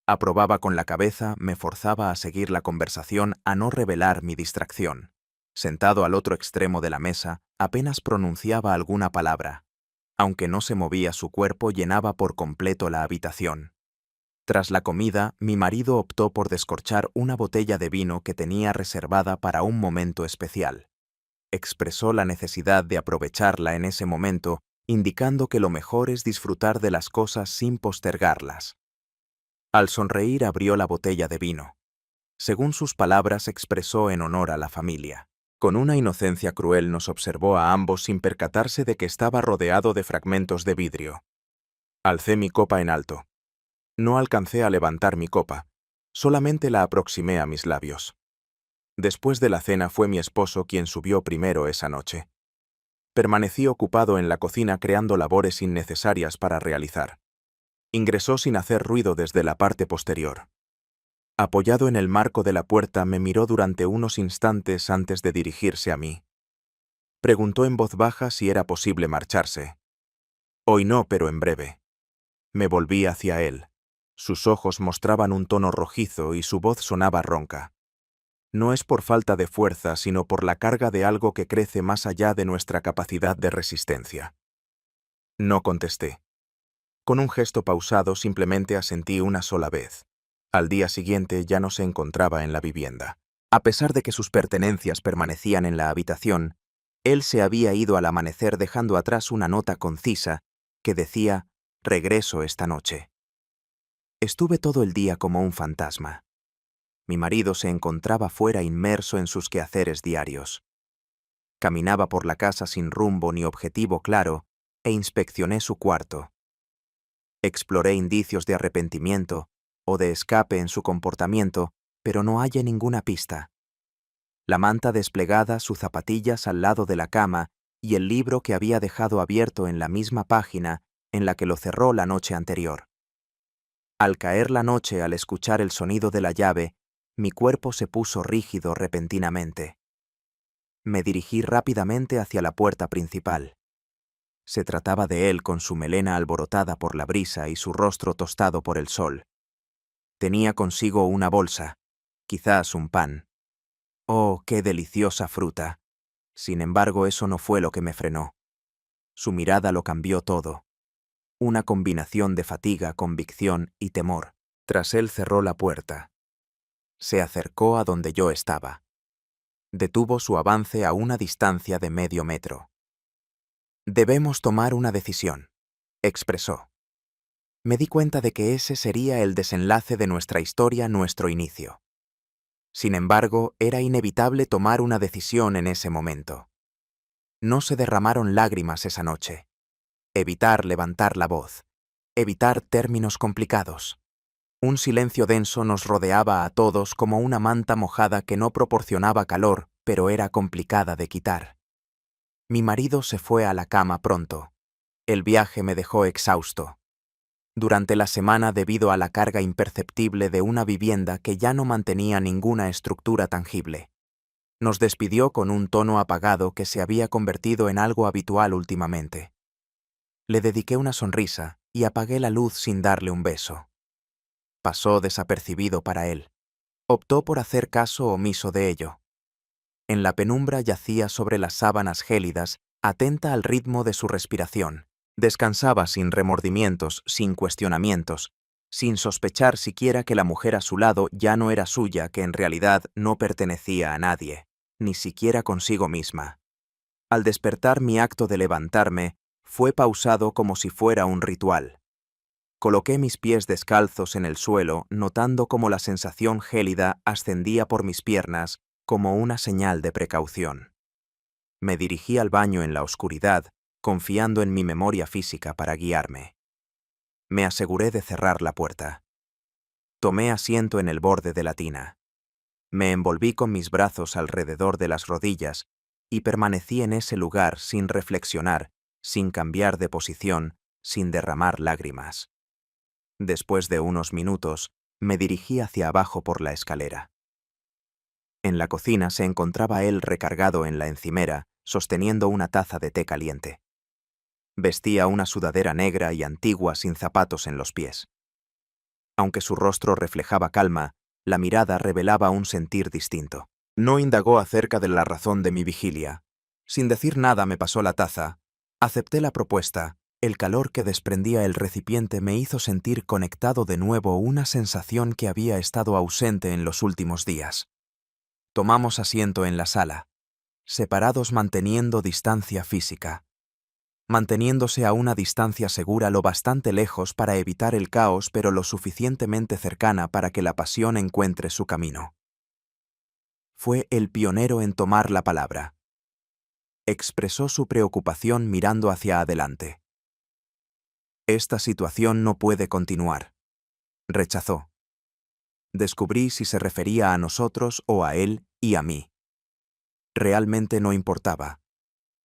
Aprobaba con la cabeza, me forzaba a seguir la conversación, a no revelar mi distracción. Sentado al otro extremo de la mesa, apenas pronunciaba alguna palabra. Aunque no se movía su cuerpo, llenaba por completo la habitación. Tras la comida, mi marido optó por descorchar una botella de vino que tenía reservada para un momento especial. Expresó la necesidad de aprovecharla en ese momento, indicando que lo mejor es disfrutar de las cosas sin postergarlas. Al sonreír abrió la botella de vino. Según sus palabras, expresó en honor a la familia. Con una inocencia cruel nos observó a ambos sin percatarse de que estaba rodeado de fragmentos de vidrio. Alcé mi copa en alto. No alcancé a levantar mi copa, solamente la aproximé a mis labios. Después de la cena fue mi esposo quien subió primero esa noche. Permanecí ocupado en la cocina creando labores innecesarias para realizar. Ingresó sin hacer ruido desde la parte posterior. Apoyado en el marco de la puerta, me miró durante unos instantes antes de dirigirse a mí. Preguntó en voz baja si era posible marcharse. Hoy no, pero en breve. Me volví hacia él. Sus ojos mostraban un tono rojizo y su voz sonaba ronca. No es por falta de fuerza, sino por la carga de algo que crece más allá de nuestra capacidad de resistencia. No contesté. Con un gesto pausado simplemente asentí una sola vez. Al día siguiente ya no se encontraba en la vivienda. A pesar de que sus pertenencias permanecían en la habitación, él se había ido al amanecer dejando atrás una nota concisa que decía: «Regreso esta noche». Estuve todo el día como un fantasma. Mi marido se encontraba fuera inmerso en sus quehaceres diarios. Caminaba por la casa sin rumbo ni objetivo claro e inspeccioné su cuarto. Exploré indicios de arrepentimiento o de escape en su comportamiento, pero no hallé ninguna pista. la manta desplegada, sus zapatillas al lado de la cama y el libro que había dejado abierto en la misma página en la que lo cerró la noche anterior. Al caer la noche, al escuchar el sonido de la llave, mi cuerpo se puso rígido repentinamente. Me dirigí rápidamente hacia la puerta principal. Se trataba de él con su melena alborotada por la brisa y su rostro tostado por el sol. Tenía consigo una bolsa, quizás un pan. ¡Oh, qué deliciosa fruta! Sin embargo, eso no fue lo que me frenó. Su mirada lo cambió todo. Una combinación de fatiga, convicción y temor. Tras él cerró la puerta. Se acercó a donde yo estaba. Detuvo su avance a una distancia de medio metro. «Debemos tomar una decisión», expresó. Me di cuenta de que ese sería el desenlace de nuestra historia, nuestro inicio. Sin embargo, era inevitable tomar una decisión en ese momento. No se derramaron lágrimas esa noche. Evitar levantar la voz. Evitar términos complicados. Un silencio denso nos rodeaba a todos como una manta mojada que no proporcionaba calor, pero era complicada de quitar. Mi marido se fue a la cama pronto. El viaje me dejó exhausto. Durante la semana, debido a la carga imperceptible de una vivienda que ya no mantenía ninguna estructura tangible, nos despidió con un tono apagado que se había convertido en algo habitual últimamente. Le dediqué una sonrisa y apagué la luz sin darle un beso. Pasó desapercibido para él. Optó por hacer caso omiso de ello. En la penumbra yacía sobre las sábanas gélidas, atenta al ritmo de su respiración. Descansaba sin remordimientos, sin cuestionamientos, sin sospechar siquiera que la mujer a su lado ya no era suya, que en realidad no pertenecía a nadie, ni siquiera consigo misma. Al despertar, mi acto de levantarme fue pausado como si fuera un ritual. Coloqué mis pies descalzos en el suelo, notando cómo la sensación gélida ascendía por mis piernas como una señal de precaución. Me dirigí al baño en la oscuridad, confiando en mi memoria física para guiarme. Me aseguré de cerrar la puerta. Tomé asiento en el borde de la tina. Me envolví con mis brazos alrededor de las rodillas y permanecí en ese lugar sin reflexionar, sin cambiar de posición, sin derramar lágrimas. Después de unos minutos, me dirigí hacia abajo por la escalera. En la cocina se encontraba él recargado en la encimera, sosteniendo una taza de té caliente. Vestía una sudadera negra y antigua sin zapatos en los pies. Aunque su rostro reflejaba calma, la mirada revelaba un sentir distinto. No indagó acerca de la razón de mi vigilia. Sin decir nada me pasó la taza. Acepté la propuesta. El calor que desprendía el recipiente me hizo sentir conectado de nuevo, una sensación que había estado ausente en los últimos días. Tomamos asiento en la sala, separados manteniendo distancia física. Manteniéndose a una distancia segura, lo bastante lejos para evitar el caos, pero lo suficientemente cercana para que la pasión encuentre su camino. Fue el pionero en tomar la palabra. Expresó su preocupación mirando hacia adelante. Esta situación no puede continuar. Rechazó. Descubrí si se refería a nosotros o a él y a mí. Realmente no importaba.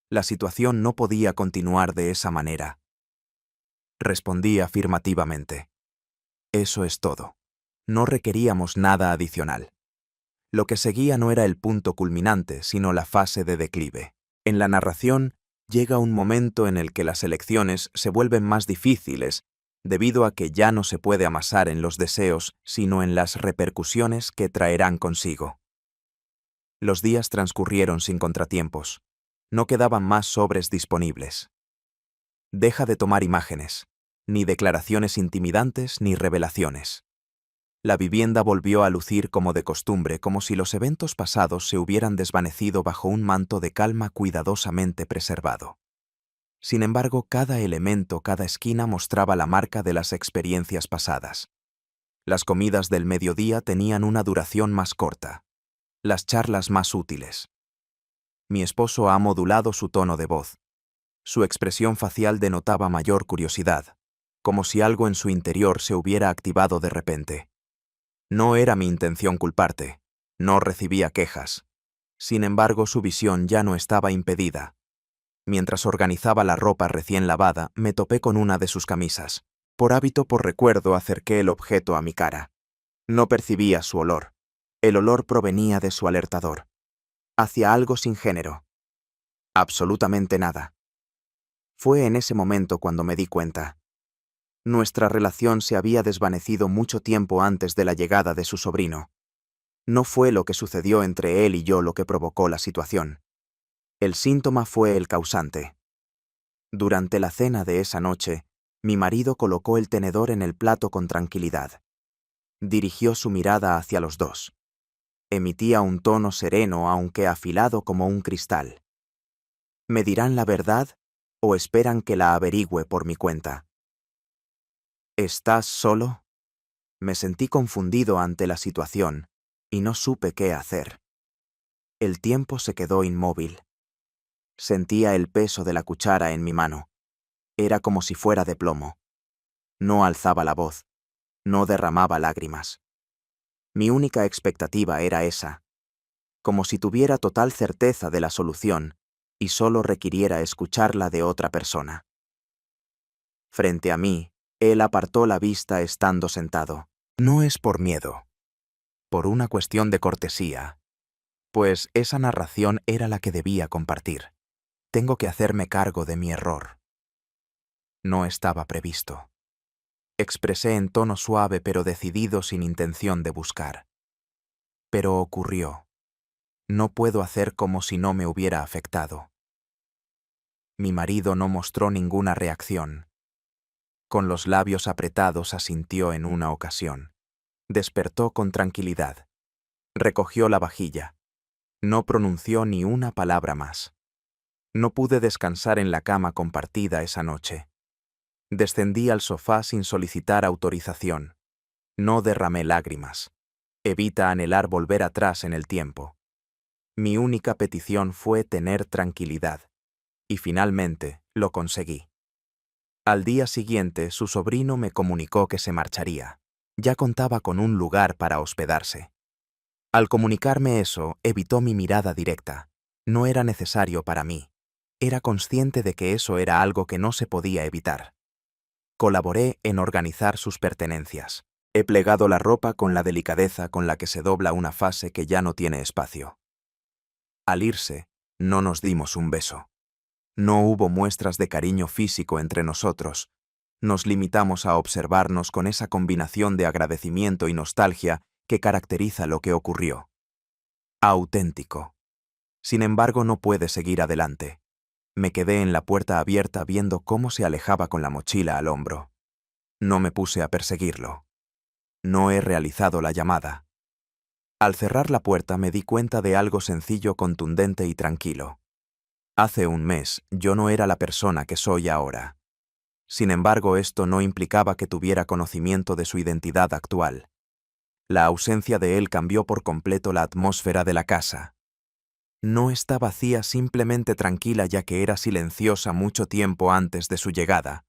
La situación no podía continuar de esa manera. Respondí afirmativamente. Eso es todo. No requeríamos nada adicional. Lo que seguía no era el punto culminante, sino la fase de declive. En la narración, llega un momento en el que las elecciones se vuelven más difíciles, debido a que ya no se puede amasar en los deseos, sino en las repercusiones que traerán consigo. Los días transcurrieron sin contratiempos. No quedaban más sobres disponibles. Deja de tomar imágenes, ni declaraciones intimidantes ni revelaciones. La vivienda volvió a lucir como de costumbre, como si los eventos pasados se hubieran desvanecido bajo un manto de calma cuidadosamente preservado. Sin embargo, cada elemento, cada esquina mostraba la marca de las experiencias pasadas. Las comidas del mediodía tenían una duración más corta. Las charlas más útiles. Mi esposo ha modulado su tono de voz. Su expresión facial denotaba mayor curiosidad, como si algo en su interior se hubiera activado de repente. No era mi intención culparte. No recibía quejas. Sin embargo, su visión ya no estaba impedida. Mientras organizaba la ropa recién lavada, me topé con una de sus camisas. Por hábito, por recuerdo, acerqué el objeto a mi cara. No percibía su olor. El olor provenía de su alertador. Hacia algo sin género. Absolutamente nada. Fue en ese momento cuando me di cuenta. Nuestra relación se había desvanecido mucho tiempo antes de la llegada de su sobrino. No fue lo que sucedió entre él y yo lo que provocó la situación. El síntoma fue el causante. Durante la cena de esa noche, mi marido colocó el tenedor en el plato con tranquilidad. Dirigió su mirada hacia los dos. Emitía un tono sereno aunque afilado como un cristal. ¿Me dirán la verdad o esperan que la averigüe por mi cuenta? ¿Estás solo? Me sentí confundido ante la situación y no supe qué hacer. El tiempo se quedó inmóvil. Sentía el peso de la cuchara en mi mano. Era como si fuera de plomo. No alzaba la voz. No derramaba lágrimas. Mi única expectativa era esa. Como si tuviera total certeza de la solución y solo requiriera escucharla de otra persona. Frente a mí, él apartó la vista estando sentado. No es por miedo. Por una cuestión de cortesía. Pues esa narración era la que debía compartir. Tengo que hacerme cargo de mi error. No estaba previsto. Expresé en tono suave pero decidido sin intención de buscar. Pero ocurrió. No puedo hacer como si no me hubiera afectado. Mi marido no mostró ninguna reacción. Con los labios apretados asintió en una ocasión. Despertó con tranquilidad. Recogió la vajilla. No pronunció ni una palabra más. No pude descansar en la cama compartida esa noche. Descendí al sofá sin solicitar autorización. No derramé lágrimas. Evita anhelar volver atrás en el tiempo. Mi única petición fue tener tranquilidad. Y finalmente lo conseguí. Al día siguiente, su sobrino me comunicó que se marcharía. Ya contaba con un lugar para hospedarse. Al comunicarme eso, evitó mi mirada directa. No era necesario para mí. Era consciente de que eso era algo que no se podía evitar. Colaboré en organizar sus pertenencias. He plegado la ropa con la delicadeza con la que se dobla una fase que ya no tiene espacio. Al irse, no nos dimos un beso. No hubo muestras de cariño físico entre nosotros. Nos limitamos a observarnos con esa combinación de agradecimiento y nostalgia que caracteriza lo que ocurrió. Auténtico. Sin embargo, no puede seguir adelante. Me quedé en la puerta abierta viendo cómo se alejaba con la mochila al hombro. No me puse a perseguirlo. No he realizado la llamada. Al cerrar la puerta me di cuenta de algo sencillo, contundente y tranquilo. Hace un mes yo no era la persona que soy ahora. Sin embargo, esto no implicaba que tuviera conocimiento de su identidad actual. La ausencia de él cambió por completo la atmósfera de la casa. No está vacía, simplemente tranquila, ya que era silenciosa mucho tiempo antes de su llegada.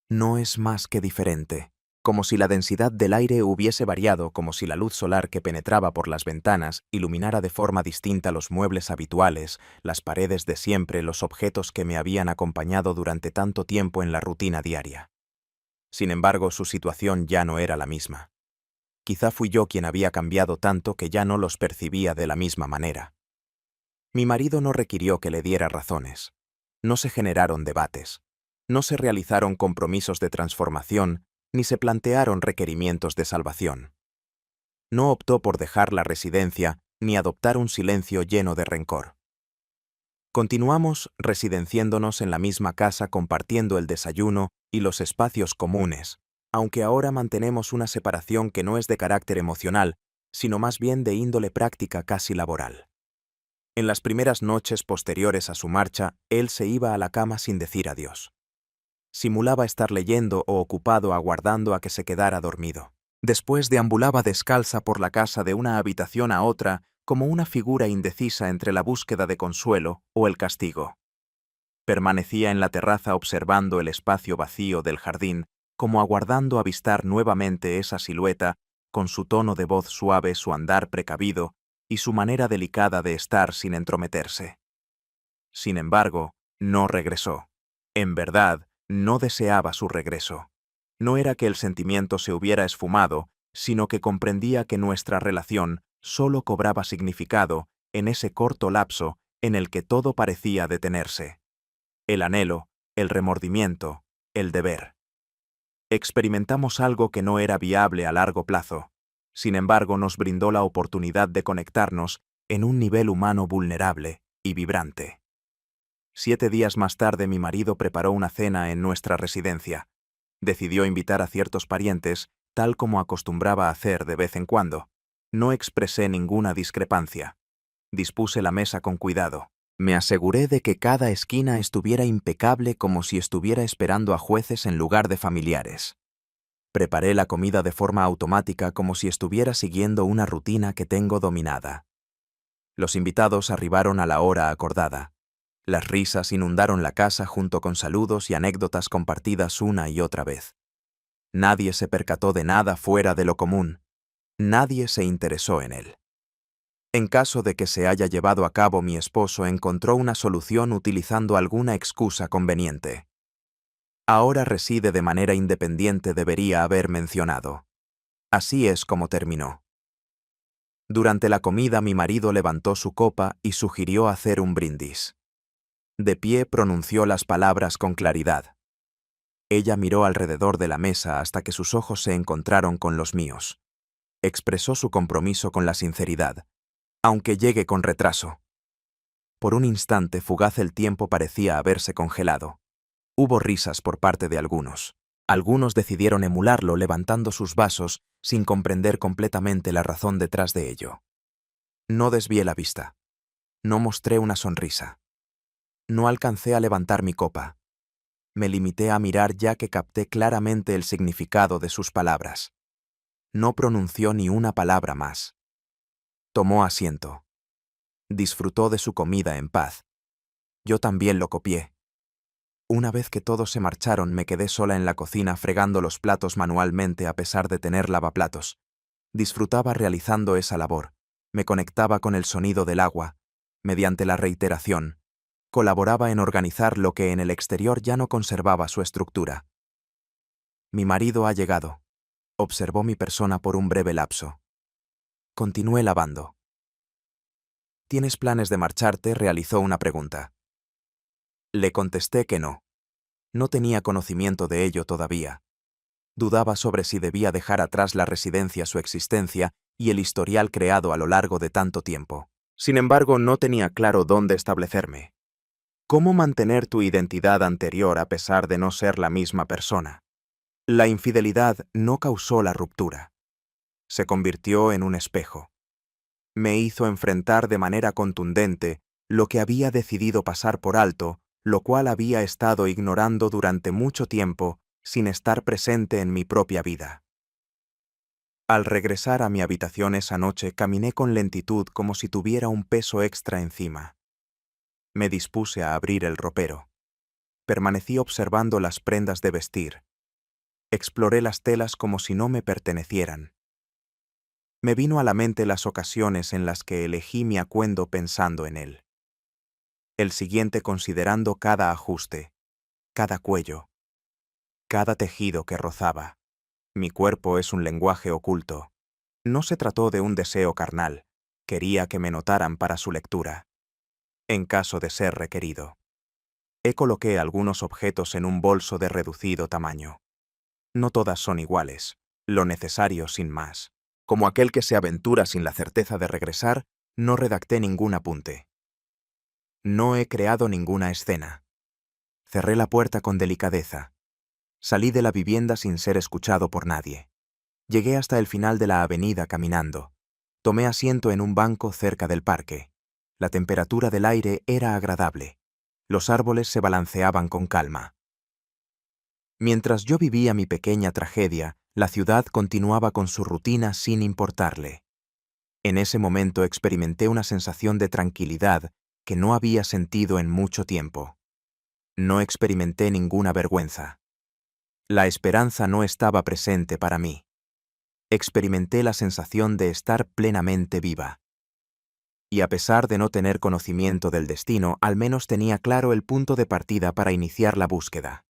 No es más que diferente, como si la densidad del aire hubiese variado, como si la luz solar que penetraba por las ventanas iluminara de forma distinta los muebles habituales, las paredes de siempre, los objetos que me habían acompañado durante tanto tiempo en la rutina diaria. Sin embargo, su situación ya no era la misma. Quizá fui yo quien había cambiado tanto que ya no los percibía de la misma manera. Mi marido no requirió que le diera razones. No se generaron debates. No se realizaron compromisos de transformación, ni se plantearon requerimientos de salvación. No optó por dejar la residencia, ni adoptar un silencio lleno de rencor. Continuamos residenciándonos en la misma casa, compartiendo el desayuno y los espacios comunes, aunque ahora mantenemos una separación que no es de carácter emocional, sino más bien de índole práctica, casi laboral. En las primeras noches posteriores a su marcha, él se iba a la cama sin decir adiós. Simulaba estar leyendo o ocupado aguardando a que se quedara dormido. Después deambulaba descalza por la casa de una habitación a otra como una figura indecisa entre la búsqueda de consuelo o el castigo. Permanecía en la terraza observando el espacio vacío del jardín, como aguardando avistar nuevamente esa silueta, con su tono de voz suave, su andar precavido y su manera delicada de estar sin entrometerse. Sin embargo, no regresó. En verdad, no deseaba su regreso. No era que el sentimiento se hubiera esfumado, sino que comprendía que nuestra relación solo cobraba significado en ese corto lapso en el que todo parecía detenerse. El anhelo, el remordimiento, el deber. Experimentamos algo que no era viable a largo plazo. Sin embargo, nos brindó la oportunidad de conectarnos en un nivel humano vulnerable y vibrante. 7 días más tarde, mi marido preparó una cena en nuestra residencia. Decidió invitar a ciertos parientes, tal como acostumbraba hacer de vez en cuando. No expresé ninguna discrepancia. Dispuse la mesa con cuidado. Me aseguré de que cada esquina estuviera impecable como si estuviera esperando a jueces en lugar de familiares. Preparé la comida de forma automática como si estuviera siguiendo una rutina que tengo dominada. Los invitados arribaron a la hora acordada. Las risas inundaron la casa junto con saludos y anécdotas compartidas una y otra vez. Nadie se percató de nada fuera de lo común. Nadie se interesó en él. En caso de que se haya llevado a cabo, mi esposo encontró una solución utilizando alguna excusa conveniente. Ahora reside de manera independiente, debería haber mencionado. Así es como terminó. Durante la comida, mi marido levantó su copa y sugirió hacer un brindis. De pie pronunció las palabras con claridad. Ella miró alrededor de la mesa hasta que sus ojos se encontraron con los míos. Expresó su compromiso con la sinceridad, aunque llegue con retraso. Por un instante fugaz el tiempo parecía haberse congelado. Hubo risas por parte de algunos. Algunos decidieron emularlo levantando sus vasos sin comprender completamente la razón detrás de ello. No desvié la vista. No mostré una sonrisa. No alcancé a levantar mi copa. Me limité a mirar ya que capté claramente el significado de sus palabras. No pronunció ni una palabra más. Tomó asiento. Disfrutó de su comida en paz. Yo también lo copié. Una vez que todos se marcharon, me quedé sola en la cocina fregando los platos manualmente a pesar de tener lavaplatos. Disfrutaba realizando esa labor. Me conectaba con el sonido del agua. Mediante la reiteración, colaboraba en organizar lo que en el exterior ya no conservaba su estructura. Mi marido ha llegado. Observó mi persona por un breve lapso. Continué lavando. ¿Tienes planes de marcharte?, realizó una pregunta. Le contesté que no. No tenía conocimiento de ello todavía. Dudaba sobre si debía dejar atrás la residencia, su existencia y el historial creado a lo largo de tanto tiempo. Sin embargo, no tenía claro dónde establecerme. ¿Cómo mantener tu identidad anterior a pesar de no ser la misma persona? La infidelidad no causó la ruptura. Se convirtió en un espejo. Me hizo enfrentar de manera contundente lo que había decidido pasar por alto, lo cual había estado ignorando durante mucho tiempo sin estar presente en mi propia vida. Al regresar a mi habitación esa noche, caminé con lentitud como si tuviera un peso extra encima. Me dispuse a abrir el ropero. Permanecí observando las prendas de vestir. Exploré las telas como si no me pertenecieran. Me vino a la mente las ocasiones en las que elegí mi atuendo pensando en él. El siguiente considerando cada ajuste, cada cuello, cada tejido que rozaba. Mi cuerpo es un lenguaje oculto. No se trató de un deseo carnal. Quería que me notaran para su lectura. En caso de ser requerido. Coloqué algunos objetos en un bolso de reducido tamaño. No todas son iguales, lo necesario sin más. Como aquel que se aventura sin la certeza de regresar, no redacté ningún apunte. No he creado ninguna escena. Cerré la puerta con delicadeza. Salí de la vivienda sin ser escuchado por nadie. Llegué hasta el final de la avenida caminando. Tomé asiento en un banco cerca del parque. La temperatura del aire era agradable. Los árboles se balanceaban con calma. Mientras yo vivía mi pequeña tragedia, la ciudad continuaba con su rutina sin importarle. En ese momento experimenté una sensación de tranquilidad que no había sentido en mucho tiempo. No experimenté ninguna vergüenza. La esperanza no estaba presente para mí. Experimenté la sensación de estar plenamente viva. y a pesar de no tener conocimiento del destino, al menos tenía claro el punto de partida para iniciar la búsqueda.